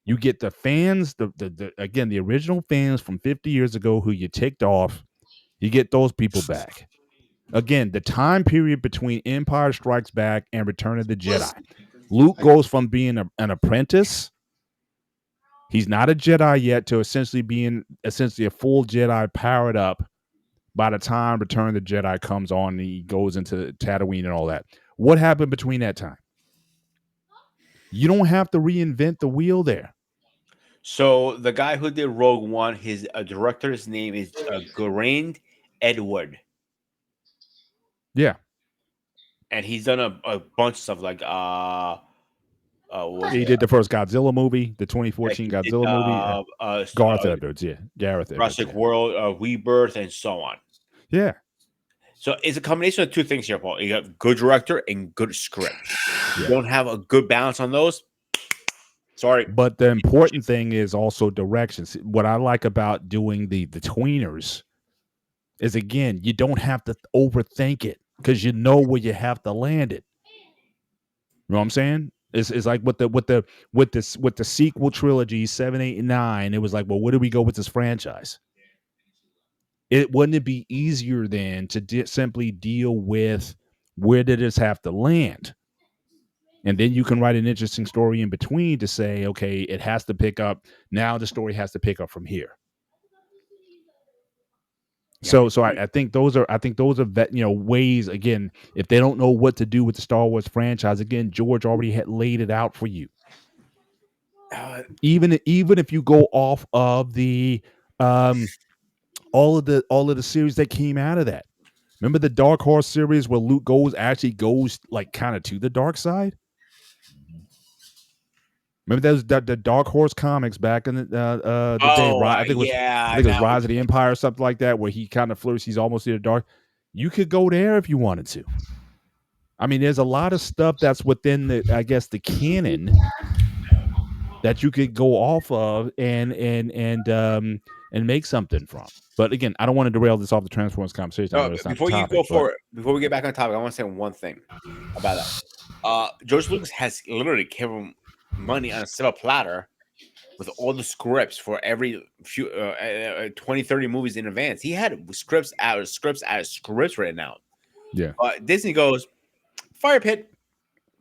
You get the fans, again, the original fans from 50 years ago who you ticked off, you get those people back. Again, the time period between Empire Strikes Back and Return of the Jedi. Luke goes from being an apprentice, he's not a Jedi yet, to essentially being a full Jedi powered up by the time Return of the Jedi comes on and he goes into Tatooine and all that. What happened between that time? You don't have to reinvent the wheel there. So the guy who did Rogue One, his director's name is Geraint Edward. Yeah. And he's done a bunch of stuff like what was He it? did the first Godzilla movie, the 2014 He did, Godzilla movie. Garth Edwards, yeah. Gareth Edwards. Jurassic Yeah. World, Rebirth, and so on. Yeah. So it's a combination of two things here, Paul. You got good director and good script. You Yeah. don't have a good balance on those. Sorry. But the important thing is also directions. What I like about doing the tweeners is, again, you don't have to overthink it because you know where you have to land it. You know what I'm saying? It's like with the sequel trilogy 7, 8, and 9. It was like, well, where do we go with this franchise? Wouldn't it be easier then to simply deal with where did this have to land? And then you can write an interesting story in between to say, okay, it has to pick up. Now the story has to pick up from here. So I think those are ways, again, if they don't know what to do with the Star Wars franchise, again, George already had laid it out for you. Even if you go off of the all of the series that came out of that. Remember the Dark Horse series where Luke actually goes like kind of to the dark side? Remember those the Dark Horse comics back in the day? I think it was Rise of the Empire or something like that, where he kind of flirts. He's almost in the dark. You could go there if you wanted to. I mean, there's a lot of stuff that's within the canon that you could go off of and make something from. But again, I don't want to derail this off the Transformers conversation. I know it's not Before the you topic, go for it, before we get back on topic, I want to say one thing about that. George Lucas has literally given money on a silver platter with all the scripts for every few 20, 30 movies in advance. He had scripts written out. Yeah. Disney goes, fire pit,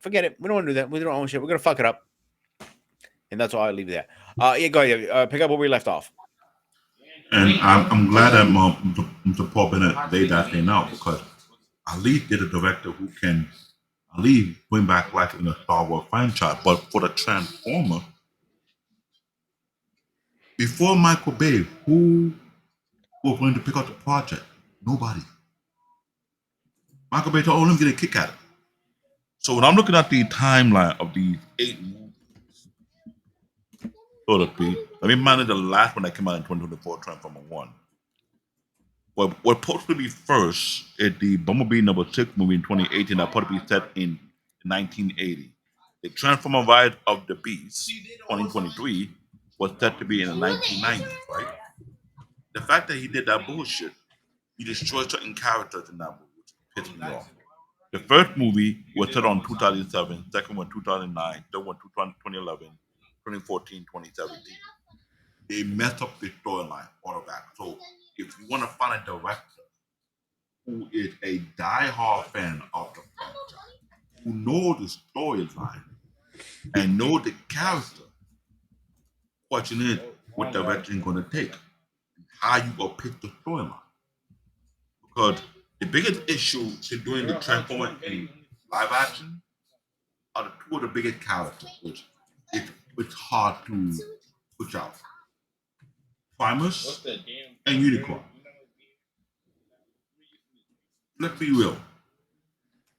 forget it. We don't want to do that. We don't own shit. We're gonna fuck it up. And that's all I leave it there. Yeah, go ahead. Pick up where we left off. And I'm glad that Mr. Paul Bennett laid that thing out, because at least they're the director who can at least bring back life in the Star Wars franchise. But for the Transformer, before Michael Bay, who was going to pick up the project? Nobody. Michael Bay told him to get a kick at it. So when I'm looking at the timeline of these 8 movies, so to speak, let me manage the last one that came out in 2024, Transformer 1. What was supposed to be first is the Bumblebee #6 movie in 2018 that supposed to be set in 1980. The Transformer Rise of the Beast 2023 was set to be in the 1990s, right? The fact that he did that bullshit, he destroyed certain characters in that movie, which pissed me off. The first movie was set on 2007, second one 2009, third one 2011, 2014, 2017. They messed up the storyline all of that. So if you want to find a director who is a die-hard fan of the franchise, who knows the storyline and knows the character, question is what direction you're going to take, how you going to pick the storyline. Because the biggest issue to doing the Transformer in live action are the two of the biggest characters, which it's hard to push out. Primus and Unicorn. Let's be real.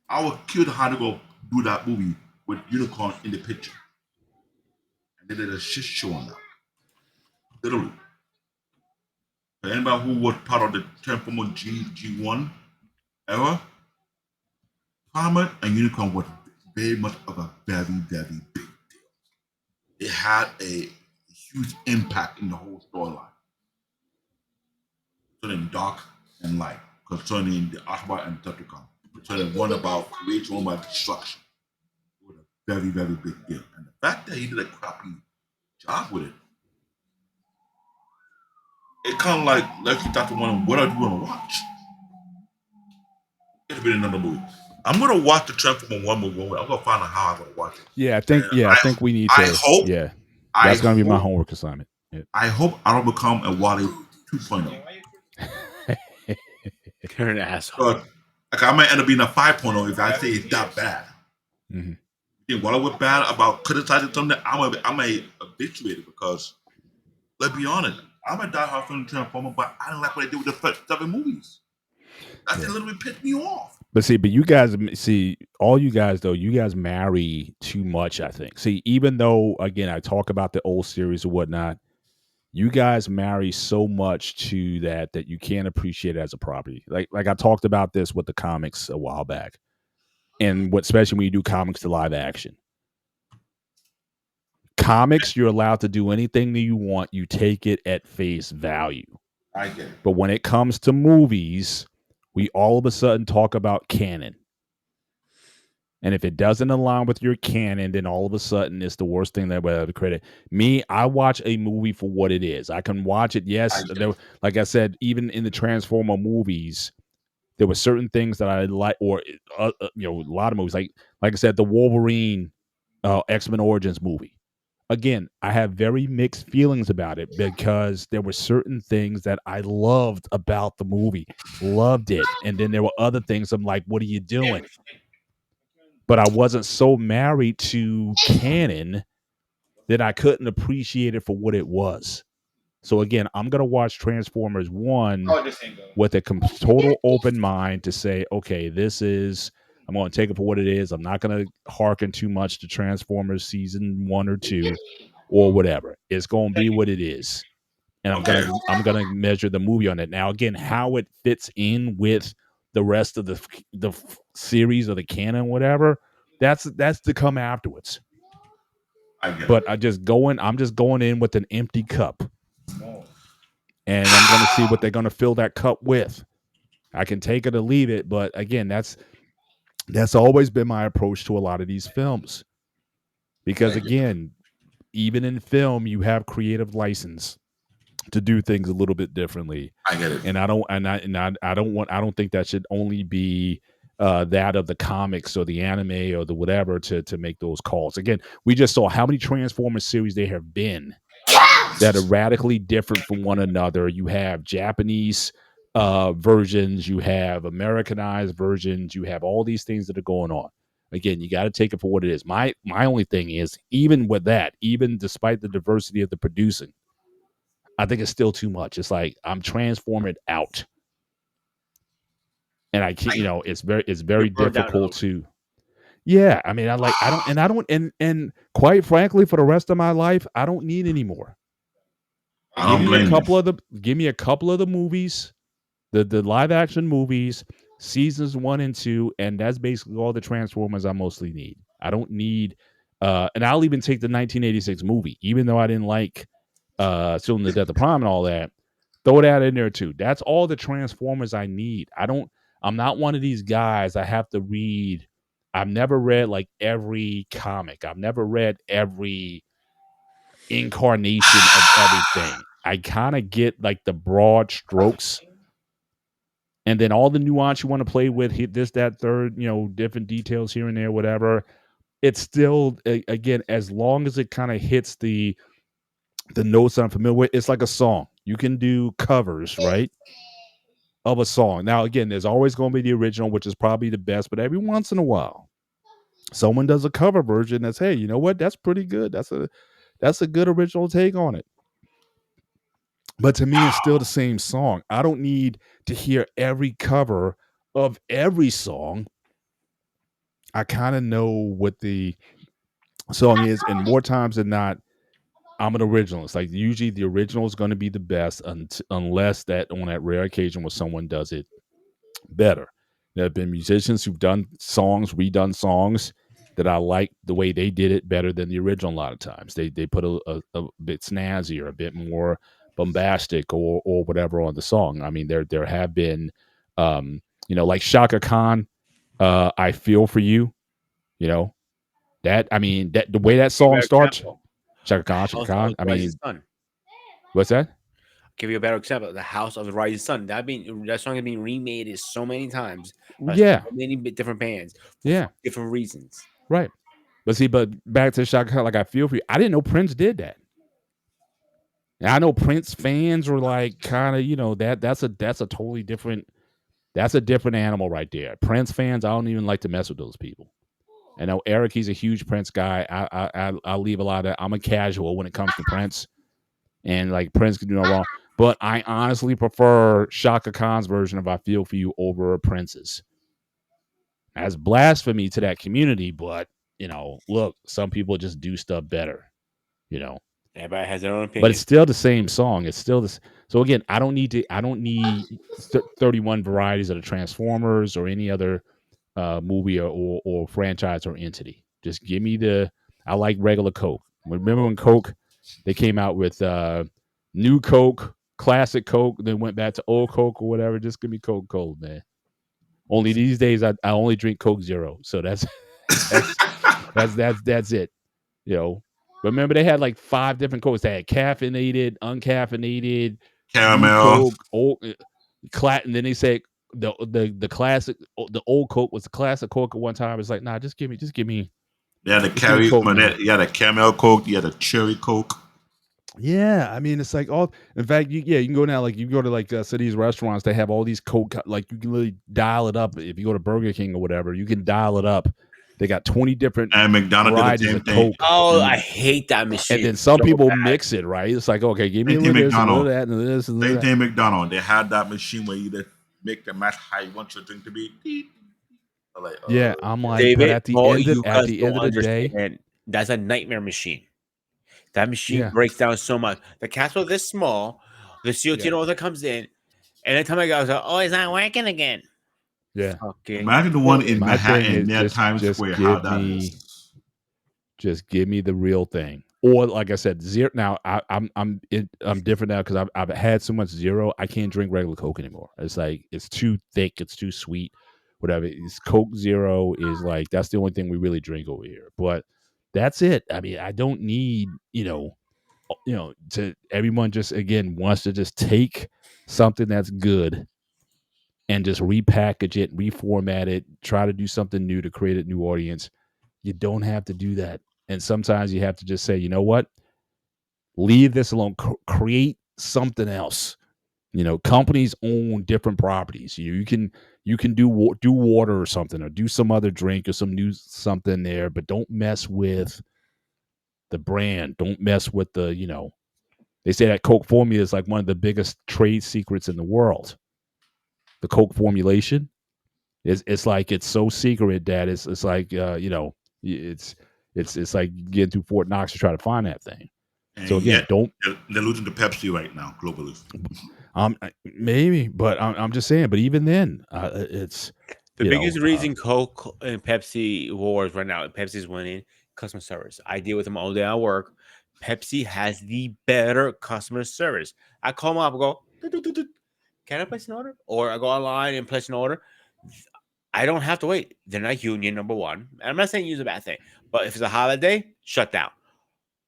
I was curious how to go do that movie with Unicorn in the picture. And they did a shit show on that. Literally. For anybody who was part of the Transformer G1 era, Primus and Unicorn was very much of a very, very big deal. It had a huge impact in the whole storyline. Concerning dark and light, concerning the Autobot and Decepticon, concerning one about creation, one about destruction. It was a very, very big deal. And the fact that he did a crappy job with it, it kind of like you start to wonder, what are you going to watch? It's been another movie. I'm going to watch the Transformer 1 movie. I'm going to find out how I'm going to watch it. Yeah, I think we need to. Hope. Yeah, that's going to be my homework assignment. Yeah. I hope I don't become a Wally 2.0. You're an asshole. But like, I might end up being a 5.0 if I say it's that bad. Mm-hmm. You think Wally was bad about criticizing something? I'm a habituated, because let's be honest, I'm a diehard fan of Transformers, but I didn't like what they did with the first 7 movies. That's a little bit pissed me off. But see, but you guys see all you guys though, you guys marry too much, I think. See, even though again I talk about the old series or whatnot, you guys marry so much to that you can't appreciate it as a property. Like I talked about this with the comics a while back. And what especially when you do comics to live action. Comics, you're allowed to do anything that you want. You take it at face value. I get it. But when it comes to movies, we all of a sudden talk about canon. And if it doesn't align with your canon, then all of a sudden it's the worst thing that we ever created. Me, I watch a movie for what it is. I can watch it. Yes, like I said, even in the Transformer movies, there were certain things that I like, or a lot of movies, like I said, the Wolverine X-Men Origins movie. Again, I have very mixed feelings about it because there were certain things that I loved about the movie, loved it, and then there were other things I'm like, what are you doing? But I wasn't so married to canon that I couldn't appreciate it for what it was. So again, I'm gonna watch Transformers 1 with a total open mind to say, okay, I'm going to take it for what it is. I'm not going to hearken too much to Transformers season 1 or 2 or whatever. It's going to be what it is. And I'm gonna measure the movie on it. Now, again, how it fits in with the rest of the series or the canon, whatever, that's to come afterwards. I get But it. I'm just going in with an empty cup, and I'm going to see what they're going to fill that cup with. I can take it or leave it, but again, that's always been my approach to a lot of these films. Because again, even in film, you have creative license to do things a little bit differently. I get it. And I don't think that should only be that of the comics or the anime or the whatever to make those calls. Again, we just saw how many Transformers series there have been that are radically different from one another. You have Japanese versions, you have Americanized versions, you have all these things that are going on. Again, you got to take it for what it is. My only thing is, even with that, even despite the diversity of the producing, I think it's still too much. It's like I'm transforming out, and I can't. It's very You're burned out a little difficult to. Yeah, I mean, I don't, and quite frankly, for the rest of my life, I don't need any more. I don't blame Give me a couple of the movies, the live action movies, seasons 1 and 2, and that's basically all the Transformers I mostly need. I don't need, and I'll even take the 1986 movie, even though I didn't like Children of the Death of Prime and all that. Throw that in there too. That's all the Transformers I need. I'm not one of these guys I have to read. I've never read like every comic. I've never read every incarnation of everything. I kind of get like the broad strokes, and then all the nuance you want to play with, hit this, that, third, different details here and there, whatever. It's still, again, as long as it kind of hits the notes I'm familiar with, it's like a song. You can do covers, right, of a song. Now, again, there's always going to be the original, which is probably the best, but every once in a while, someone does a cover version that's, hey, you know what? That's pretty good. That's a good original take on it. But to me, it's still the same song. I don't need to hear every cover of every song. I kind of know what the song is, and more times than not, I'm an originalist. Like usually, the original is going to be the best, unless that on that rare occasion where someone does it better. There have been musicians who've done songs, redone songs that I like the way they did it better than the original. A lot of times, they put a bit snazzy or a bit more bombastic or whatever on the song. I mean, there have been, like Shaka Khan. I feel for you. You know that. I mean that the way that Give you a song better starts. example. Shaka The Khan, Shaka House of Khan. the I Rising mean, Sun. what's that? Give you a better example. The House of the Rising Sun. That song has been remade so many times by so Yeah, many different bands for yeah, different reasons. right. But back to Shaka Khan, like I feel for you. I didn't know Prince did that. And I know Prince fans were like kind of, that's a totally different animal right there. Prince fans, I don't even like to mess with those people. I know Eric, he's a huge Prince guy. I'll leave a lot of. I'm a casual when it comes to Prince, and like Prince can do no wrong. But I honestly prefer Shaka Khan's version of "I Feel for You" over Prince's. That's blasphemy to that community, but look, some people just do stuff better, you know. Everybody has their own But it's opinion. still the same song. It's still this. So again, I don't need 31 varieties of the Transformers or any other movie or franchise or entity. Just give me I like regular Coke. Remember when Coke, they came out with new Coke, classic Coke, then went back to old Coke or whatever. Just give me Coca-Cola, man. Only these days I only drink Coke Zero. So that's that's it. Remember they had like 5 different Cokes. They had caffeinated, uncaffeinated, new Caramel. Coke, old, and then they said the classic, the old Coke was the classic Coke at one time. It's like, nah, just give me They had give me Coke, man. you had a caramel Coke, you had a cherry Coke. Yeah, I mean, it's like all. In fact, you can go now. Like you go to like cities restaurants, they have all these Coke. Like you can literally dial it up. If you go to Burger King or whatever, you can dial it up. They got 20 different And McDonald's did the varieties same of thing. Coke. Oh, I hate that machine. And then some So people bad. mix it, right? It's like, okay, give me a Same thing little this, a little McDonald's. that, and this, and Same that. thing McDonald's. They had that machine where you just make the match how you want your drink to be. I'm like, Yeah, I'm like, but David, at the oh, end you of guys the don't end of the day, understand. That's a nightmare machine. That machine yeah, breaks down so much. The capsule this small, the CO2 Yeah. nozzle comes in, and every time I go, I was like, oh, it's not working again. yeah. Fucking imagine the one in My thing Manhattan is near Times Square. How that is. just give me the real thing. Or like I said, zero. Now I'm different now because I've had so much zero. I can't drink regular Coke anymore. It's like it's too thick. It's too sweet. Whatever. It's Coke Zero is like that's the only thing we really drink over here. But that's it. I mean, I don't need to everyone just again wants to just take something that's good and just repackage it, reformat it, try to do something new to create a new audience. You don't have to do that. And sometimes you have to just say, you know what? Leave this alone. Create something else. Companies own different properties. You can do water or something, or do some other drink or some new something there, but don't mess with the brand. Don't mess with they say that Coke formula is like one of the biggest trade secrets in the world. The Coke formulation. It's like it's so secret that it's like it's like getting through Fort Knox to try to find that thing. And So again, yet, don't they're losing to Pepsi right now, globally. maybe, but I'm just saying. But even then, it's the biggest reason Coke and Pepsi wars right now. Pepsi's winning customer service. I deal with them all day at work. Pepsi has the better customer service. I call them up, and go, can I place an order? Or I go online and place an order. I don't have to wait. They're not union, number one. And I'm not saying use a bad thing, but if it's a holiday, shut down.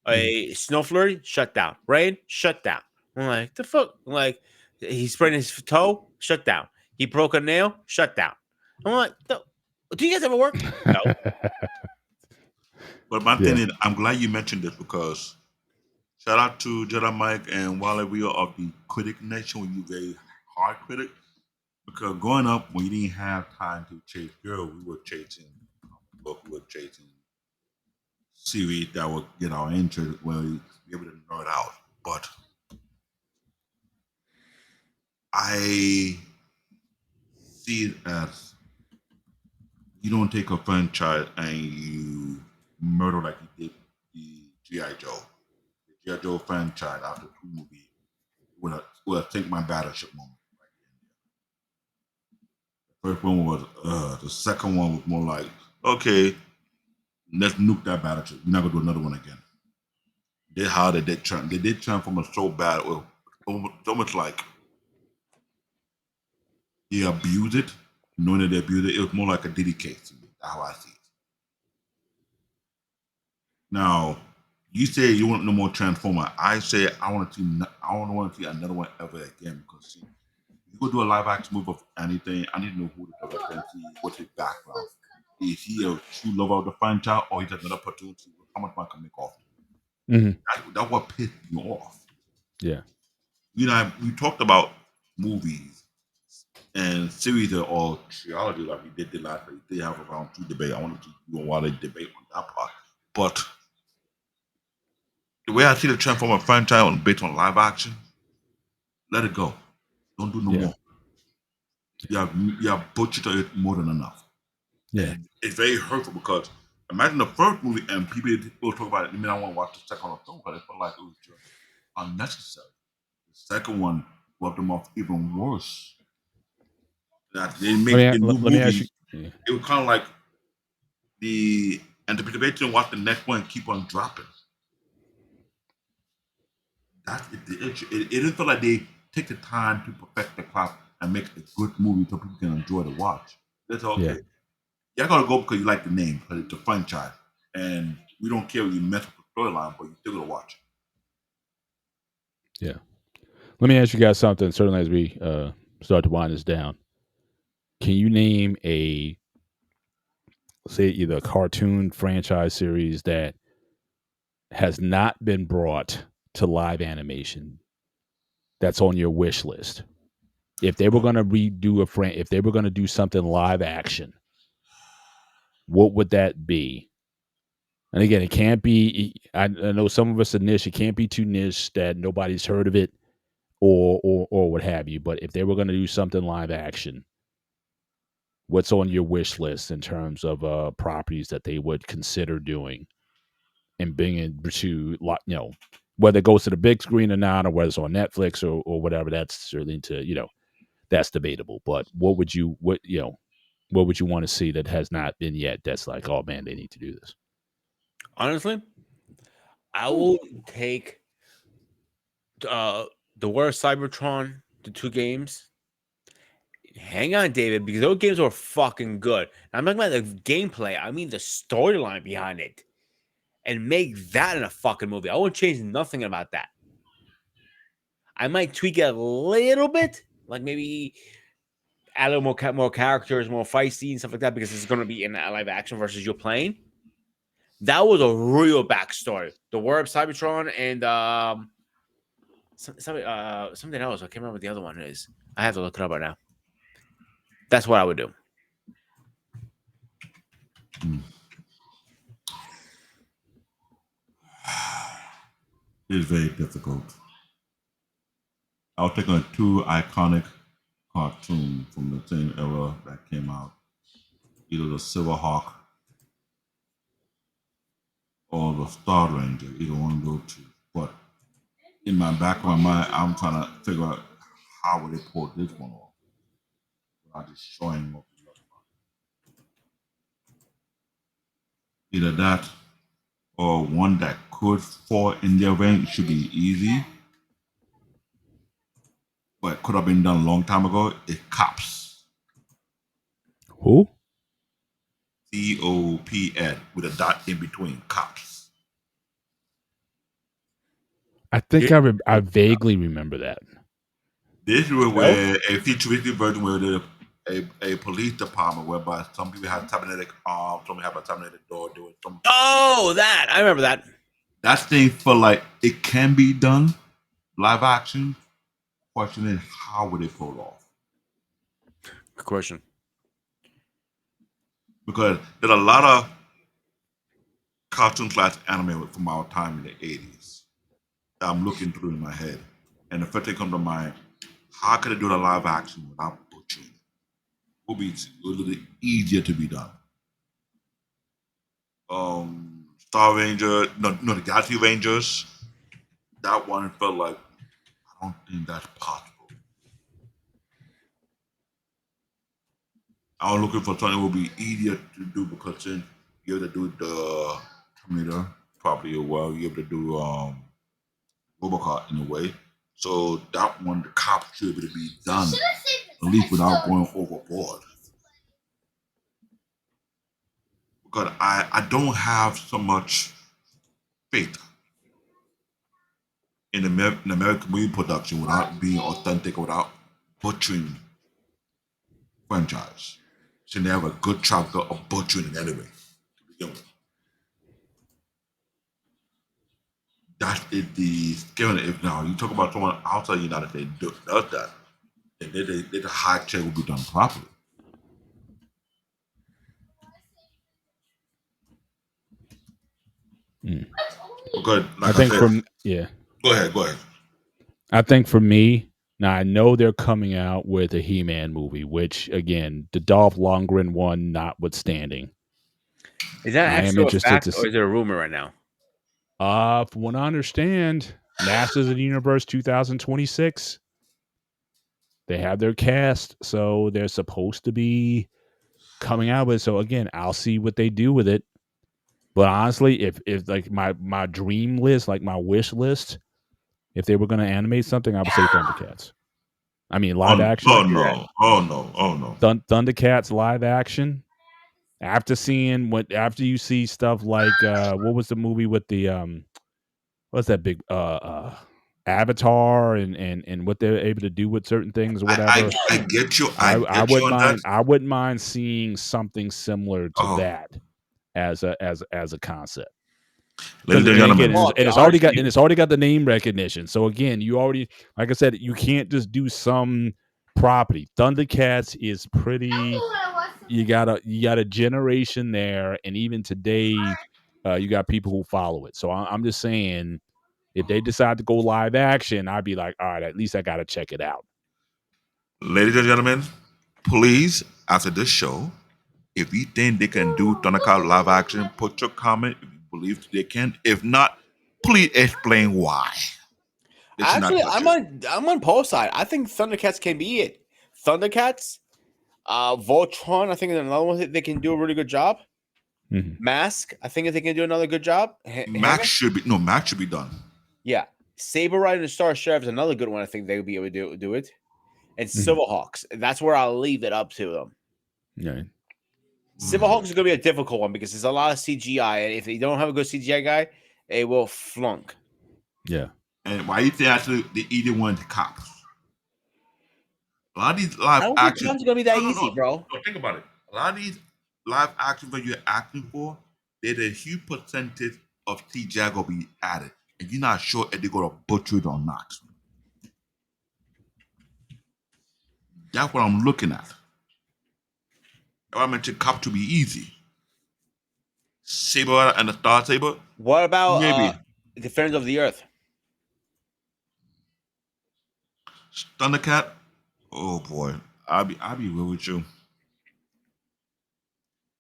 A snow flurry, shut down. Rain, shut down. I'm like, the fuck? I'm like, he sprained his toe, shut down. He broke a nail, shut down. I'm like, do you guys ever work? No. But my thing is, I'm glad you mentioned this because shout out to Jedi Mike and Wale Rio of the Critic Nation when you very hard critic. Because growing up, when you didn't have time to chase girls, we were chasing book, we were chasing series that would get our interest where we be able to nerd out. But I see it as you don't take a franchise and you murder like you did the G.I. Joe. The G.I. Joe franchise after 2 movies would have take my battleship moment. First one was the second one was more like, okay, let's nuke that battleship. We're not gonna do another one again. They how they did transform us so bad. It was almost like they abused it, knowing that they abused it. It was more like a Diddy case to me. That's how I see it. Now, you say you want no more Transformer. I say I want to see. I don't want to see another one ever again because see, if you go do a live action movie of anything, I need to know who the director is, what's his background. Is he a true lover of the franchise or he's another opportunity? How much money can make off? That's what pissed me off. Yeah. We talked about movies and series or trilogy like we did the last week. They have around 2 debate. I wanted to do a while they debate on that part. But the way I see the Transformer franchise based on live action, let it go. Don't do no more. You have butchered it more than enough. Yeah. And it's very hurtful because imagine the first movie and people talk about it. They may not want to watch the second one or third, but it felt like it was just unnecessary. The second one rubbed them off even worse. That they make the new Let me ask you. movies. It was kind of like the anticipation to watch the next one and keep on dropping. That's the issue. It didn't feel like they take the time to perfect the craft and make a good movie so people can enjoy the watch. That's okay. Yeah. You're gonna go because you like the name, because it's a franchise, and we don't care if you mess with the storyline, but you still gonna watch. Yeah. Let me ask you guys something. Certainly, as we start to wind this down, can you name a, say, either a cartoon franchise series that has not been brought to live animation that's on your wish list? If they were going to redo if they were going to do something live action, what would that be? And again, it can't be. I know some of us are niche. It can't be too niche that nobody's heard of it, or what have you. But if they were going to do something live action, what's on your wish list in terms of properties that they would consider doing and bringing to, whether it goes to the big screen or not, or whether it's on Netflix or whatever. That's certainly that's debatable. But what would you want to see that has not been yet? That's like, oh man, they need to do this. Honestly, I will take the worst Cybertron, the 2 games. Hang on, David, because those games were fucking good. I'm talking about the gameplay. I mean the storyline behind it, and make that in a fucking movie. I won't change nothing about that. I might tweak it a little bit, like maybe add a little more characters, more fight scenes, stuff like that, because it's going to be in live action versus you're playing. That was a real backstory. The War of Cybertron and something else. I can't remember what the other one is. I have to look it up right now. That's what I would do. It's very difficult. I was taking 2 iconic cartoons from the same era that came out, either the Silverhawk or the Star Ranger, either one of those 2. But in my back of my mind, I'm trying to figure out how would they pull this one off without destroying what we love about it. Either that or one that could fall in their range should be easy, but could have been done a long time ago. It Cops. Who? COPN with a dot in between. Cops. I think I vaguely remember that. This was where a futuristic version where there's a police department whereby some people have cybernetic arms, some have a cybernetic door doing some. Oh, that I remember that. That thing felt like it can be done live action. Question is, how would it pull off? Good question. Because there's a lot of cartoon class anime from our time in the 80s that I'm looking through in my head. And the first thing comes to mind, how could I do the live action without butchering it? Would be a little easier to be done. Star Ranger, no, the Galaxy Rangers. That one felt like I don't think that's possible. I was looking for something that would be easier to do because then you're able to do the Terminator properly well. You're able to do Robocop in a way. So that one, the cops should be able to be done at least without going overboard. Because I don't have so much faith in American movie production without being authentic, without butchering franchise. So they have a good track record of butchering it anyway to begin with. That is the scale. If now you talk about someone outside the United States does that, then the high check will be done properly. Because, like I think said, from yeah. Go ahead. I think for me, Now I know they're coming out with a He-Man movie, which again, the Dolph Lundgren one notwithstanding, Is that I am actual interested fact to or see. is it a rumor right now? From what I understand, Masters of the Universe 2026. They have their cast, so they're supposed to be coming out with it. So again, I'll see what they do with it. But honestly, if like my dream list, like my wish list, if they were going to animate something, I would say Thundercats. I mean, live Oh, action. oh no! Oh no! Oh no! Thundercats live action. After you see stuff like what was the movie with the what's that big Avatar and what they're able to do with certain things or whatever. I get you. I, I I get you wouldn't on that. mind. I wouldn't mind seeing something similar to Oh, that as a concept. ladies Because and again, gentlemen, Well, to be honest with you, it's already got the name recognition. So again, you already, like I said, you can't just do some property. Thundercats is pretty. You got a generation there, and even today, you got people who follow it. So I'm just saying, if they decide to go live action, I'd be like, all right, at least I got to check it out. ladies and gentlemen, please after this show, if you think they can do Thundercat live action, put your comment. If you believe they can, if not, please explain why. They should not actually, touch I'm on Paul's side. I think Thundercats can be it. Thundercats, Voltron. I think is another one that they can do a really good job. Mhm. Mask. I think if they can do another good job. Max should be done. Yeah. Saber Rider and Star Sheriff is another good one. I think they would be able to do it. And Silverhawks. That's where I'll leave it up to them. Yeah. Silverhawks is going to be a difficult one because there's a lot of CGI, and if they don't have a good CGI guy, it will flunk. Yeah. And why you think actually they either want the cops? A lot of these I live don't think action. cops are going to be that No, easy, bro. no, think about it. A lot of these live action that you're acting for, there's a huge percentage of CGI gonna be added, and you're not sure if they're gonna butcher it or not. That's what I'm looking at. If I mentioned cop to be easy, Saber and the Star Saber, What about maybe Defenders of the Earth? Thundercat. Oh boy, I'll be real with you.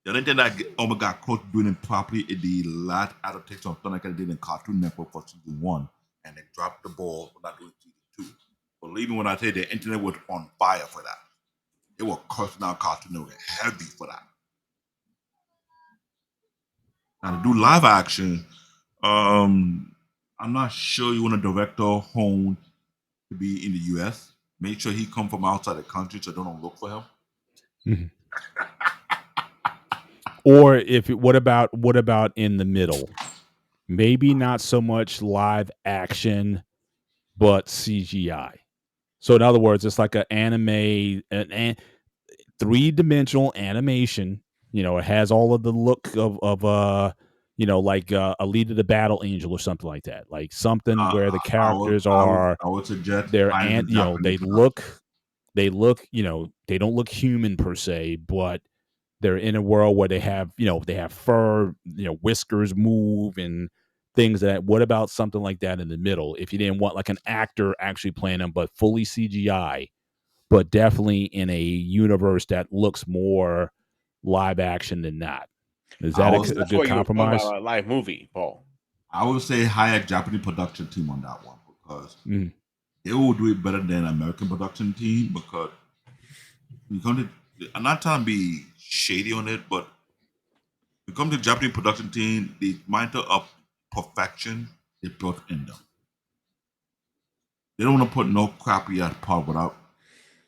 The only thing that Omega got close to doing it properly is the last adaptation of Thundercat did in Cartoon Network for season 1, and they dropped the ball for not doing season 2. Believe me when I say the internet was on fire for that. They were cursing out Cartoon Network heavy for that. Now to do live action, I'm not sure you want a director home to be in the US. Make sure he come from outside the country so they don't look for him. Mhm. Or what about in the middle? Maybe not so much live action, but CGI. So in other words, it's like an anime, an 3-dimensional animation. It has all of the look of like Alita the Battle Angel or something like that. Like something where the characters are I would suggest they're finding and a Japanese production. they look they don't look human per se, but they're in a world where they have fur, whiskers move and things that. What about something like that in the middle? If you didn't want like an actor actually playing them, but fully CGI, but definitely in a universe that looks more live action than not. Is that a That's good what you were talking compromise? about, a live movie, Paul. I would say hire a Japanese production team on that one because Mm. they will do it better than American production team because when you come to, I'm not trying to be shady on it, but when you come to the Japanese production team, the mindset of perfection is built in them. They don't want to put no crappy ass part without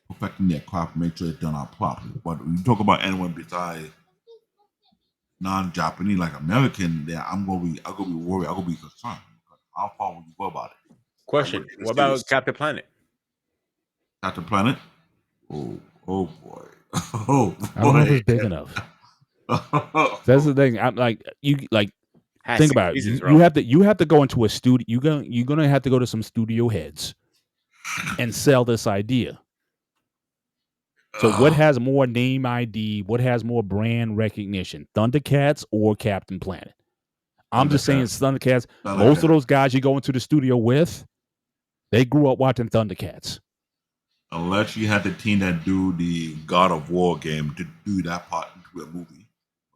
perfecting their craft, make sure it's done out properly. But when you talk about anyone besides non-Japanese, like American, then I'm gonna be worried, I'm gonna be concerned. How far will you go about it? Question: What about Captain Planet? Captain Planet? Oh boy. Oh boy. I don't know if it's big enough. That's the thing. I'm like Has think 6 about it. seasons, You bro. have to go into a studio. You're gonna have to go to some studio heads and sell this idea. So what has more name ID? What has more brand recognition? Thundercats or Captain Planet? I'm just saying it's Thundercats. Most of those guys you go into the studio with, they grew up watching Thundercats. unless you had the team that do the God of War game to do that part into a movie,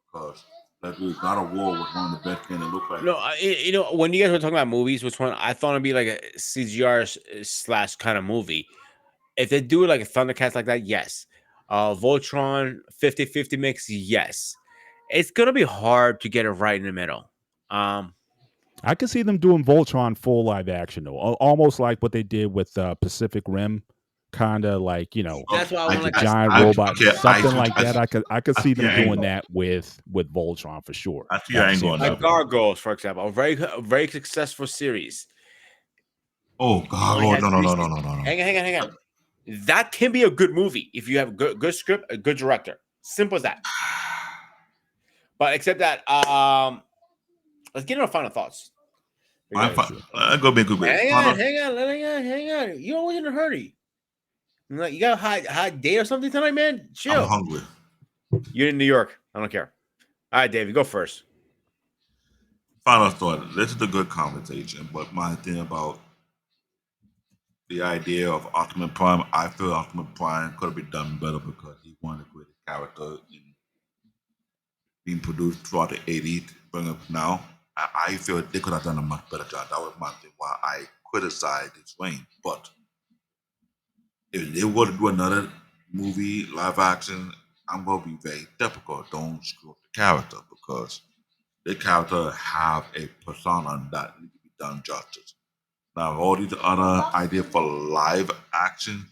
because that God of War was one of the best games. It looked like No, when you guys were talking about movies, which one I thought it'd be like a CGR slash kind of movie. If they do like a Thundercats like that, yes. Voltron 50-50 mix, yes. It's gonna be hard to get it right in the middle. I could see them doing Voltron full live action though, almost like what they did with Pacific Rim, kind of like That's why I want the like giant I, robot, okay, something like that. I could I see see your them doing angle. that with Voltron for sure. I see your I could see angle on them that. like doing Gargoyles, for example, a very successful series. Oh God! Only Oh has no no three no no seasons. no no no! Hang on. That can be a good movie if you have a good script, a good director. Simple as that. But except that, let's get into our final thoughts. Because Go be a good way. hang on. You're always in a hurry. You got a hot day or something tonight, man? I'm Chill. hungry. You're in New York. I don't care. All right, David, go first. Final thought. This is a good conversation, but my thing about the idea of Optimus Prime, I feel Optimus Prime could have been done better because he wanted to create a character in being produced throughout the 80s, bring up now. I feel they could have done a much better job. That was my thing why I criticized this reign. But if they were to do another movie, live action, I'm gonna be very typical. Don't screw up the character because the character have a persona that needs to be done justice. Now all these other ideas for live action,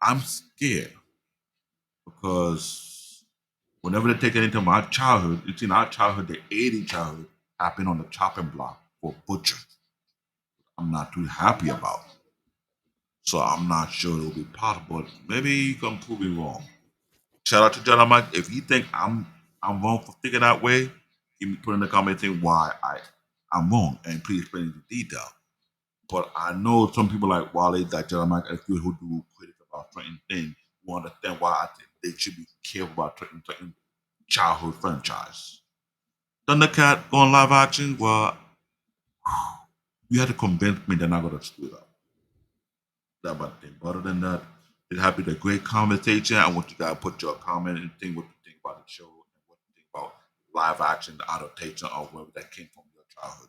I'm scared because whenever they take it into my childhood, it's in our childhood, the 80s childhood happened on the chopping block for butcher. I'm not too happy about. So I'm not sure it'll be possible. Maybe you can prove me wrong. Shout out to John Mike. If you think I'm wrong for thinking that way, give me put in the comment saying why I'm wrong and please explain the detail. But I know some people like Wale, like John Mike, and people who do critics about certain things who understand why I think they should be careful about certain childhood franchise. Thundercat going live action, well, you had to convince me they're not gonna screw it up. That about the thing. But other than that, it has been a great conversation. I want you guys to put your comment and think what you think about the show and what you think about live action, the adaptation of whatever that came from your childhood.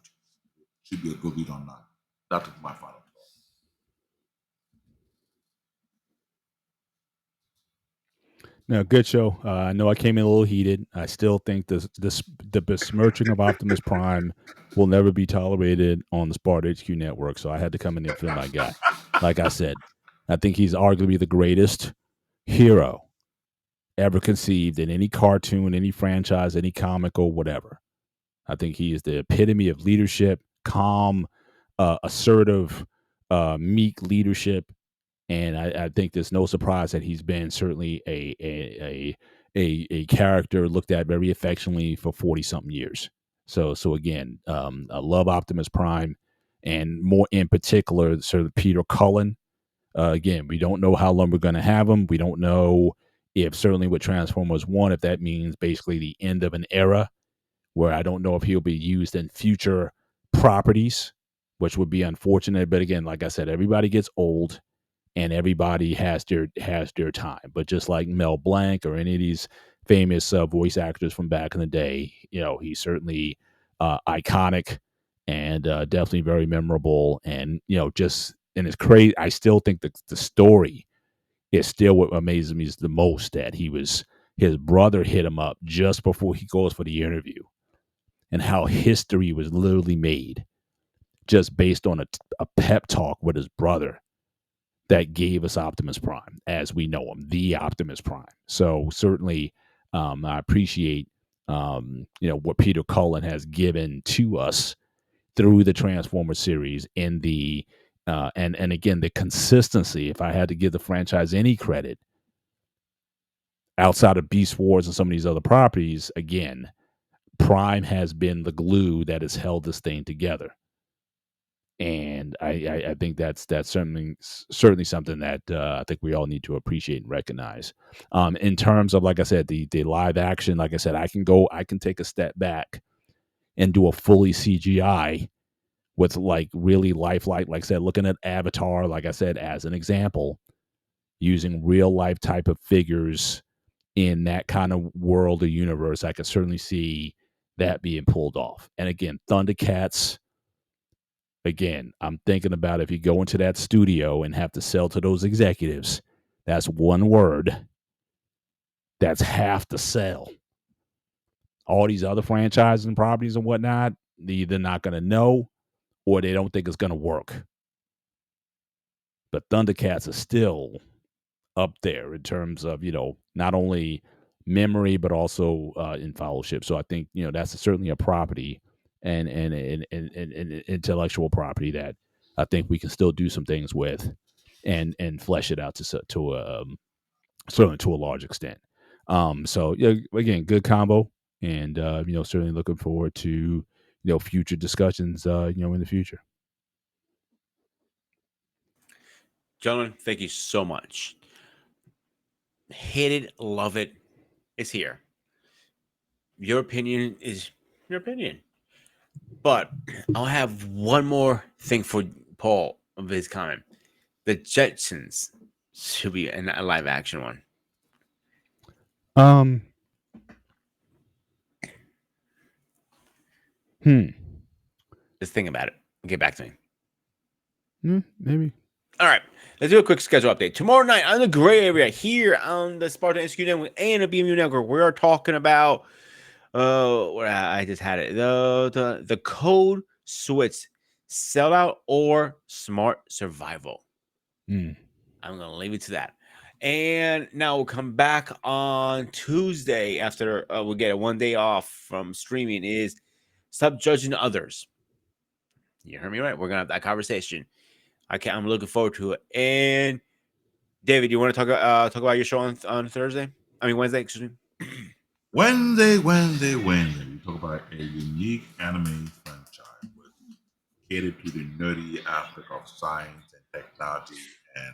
Should be a good read on that. That is my final thought. No, good show. I know I came in a little heated. I still think the besmirching of Optimus Prime will never be tolerated on the Sparta HQ network. So I had to come in and defend my guy. Like I said, I think he's arguably the greatest hero ever conceived in any cartoon, any franchise, any comic or whatever. I think he is the epitome of leadership, calm, assertive, meek leadership. And I think there's no surprise that he's been certainly a character looked at very affectionately for 40 something years. So again, I love Optimus Prime, and more in particular, sort of Peter Cullen. Again, we don't know how long we're going to have him. We don't know if certainly with Transformers One, if that means basically the end of an era, where I don't know if he'll be used in future properties, which would be unfortunate. But again, like I said, everybody gets old and everybody has their time. But just like Mel Blanc or any of these famous voice actors from back in the day, he's certainly iconic and definitely very memorable. And just and it's crazy. I still think the story is still what amazes me the most. That his brother hit him up just before he goes for the interview, and how history was literally made just based on a pep talk with his brother that gave us Optimus Prime as we know him, the Optimus Prime. So certainly, I appreciate what Peter Cullen has given to us through the Transformers series in the and again the consistency. If I had to give the franchise any credit outside of Beast Wars and some of these other properties, again, Prime has been the glue that has held this thing together. And I think that's certainly something that I think we all need to appreciate and recognize. In terms of, like I said, the live action, like I said, I can take a step back and do a fully CGI with like really lifelike, like I said, looking at Avatar, like I said, as an example, using real life type of figures in that kind of world or universe, I could certainly see that being pulled off. And again, Thundercats, again, I'm thinking about if you go into that studio and have to sell to those executives, that's one word. That's half the sell. All these other franchises and properties and whatnot, they're either not going to know or they don't think it's going to work. But Thundercats are still up there in terms of, not only memory, but also in fellowship. So I think, that's certainly a property and intellectual property that I think we can still do some things with and flesh it out certainly to a large extent. So yeah, again, good combo, and certainly looking forward to future discussions. In the future. Gentlemen, thank you so much. Hate it, love it. It's here. Your opinion is your opinion. But I'll have one more thing for Paul of his comment. The Jetsons should be a live action one. Um. Just think about it. Get back to me. Maybe. All right. Let's do a quick schedule update. Tomorrow night on the gray area here on the Spartan Execute Network and the BMU Network, we are talking about I just had it. The code switch, sellout or smart survival. I'm gonna leave it to that. And now we'll come back on Tuesday after we'll get a 1 day off from streaming. Is stop judging others. You heard me right. We're gonna have that conversation. I'm looking forward to it. And David, you want to talk about your show on Thursday? I mean Wednesday. Excuse me. Wednesday. We talk about a unique anime franchise catered to the nerdy aspect of science and technology and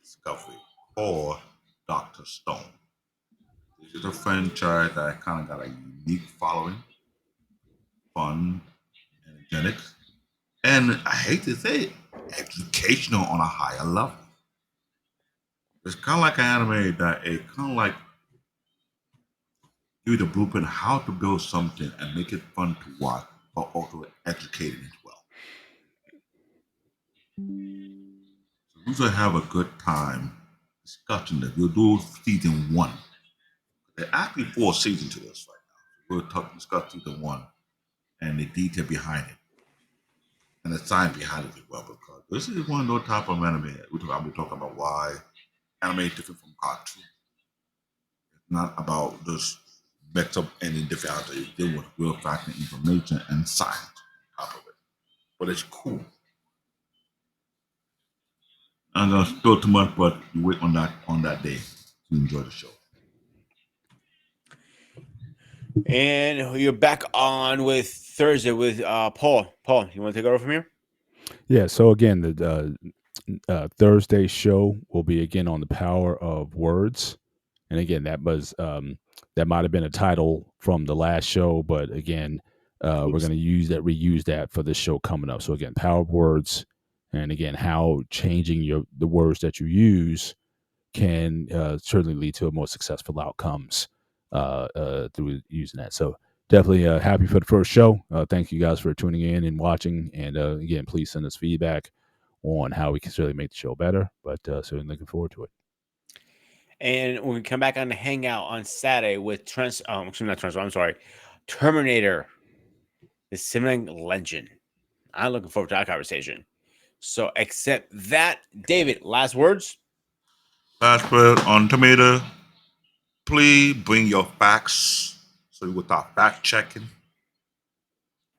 discovery, or Dr. Stone. This is a franchise that kind of got a unique following, fun, energetic, and I hate to say it, educational on a higher level. It's kind of like an anime that it kind of like give you the blueprint how to build something and make it fun to watch, but also educating as well. So we should have a good time discussing this. We'll do season 1. There are actually 4 seasons to this right now. We'll discuss season 1 and the detail behind it and the science behind it as well, because this is one of those type of anime. I'll be talking about why anime is different from cartoon. It's not about just mix up any different out there. It's dealing with real fact and information and science on top of it. But it's cool. I'm gonna spill too much, but you wait on that day to enjoy the show. And you're back on with Thursday with Paul. Paul, you want to take over from here? Yeah. So again, the Thursday show will be again on the power of words, and again that was that might have been a title from the last show, but again we're going to reuse that for this show coming up. So again, power of words, and again how changing the words that you use can certainly lead to a more successful outcomes through using that. So definitely happy for the first show. Thank you guys for tuning in and watching. And again, please send us feedback on how we can certainly make the show better. But certainly looking forward to it. And when we come back on the Hangout on Saturday with Terminator, the Simmering Legend. I'm looking forward to that conversation. So, except that, David, last words? Last word on Tomato. Please bring your facts so we will start fact checking.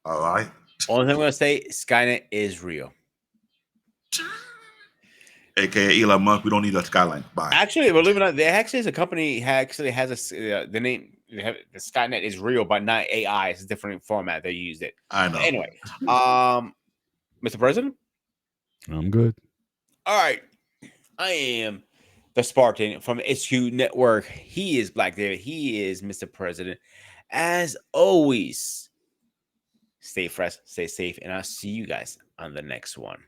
All right. Only thing I'm going to say, Skynet is real. AKA Elon Musk, we don't need a skyline. Bye. Actually, believe it or not, there actually is a company actually has the name. The Skynet is real, but not AI. It's a different format they used it. I know. Anyway, Mr. President, I'm good. all right. I am the Spartan from SQ Network. He is Black David. He is Mr. President. As always, stay fresh, stay safe, and I'll see you guys on the next one.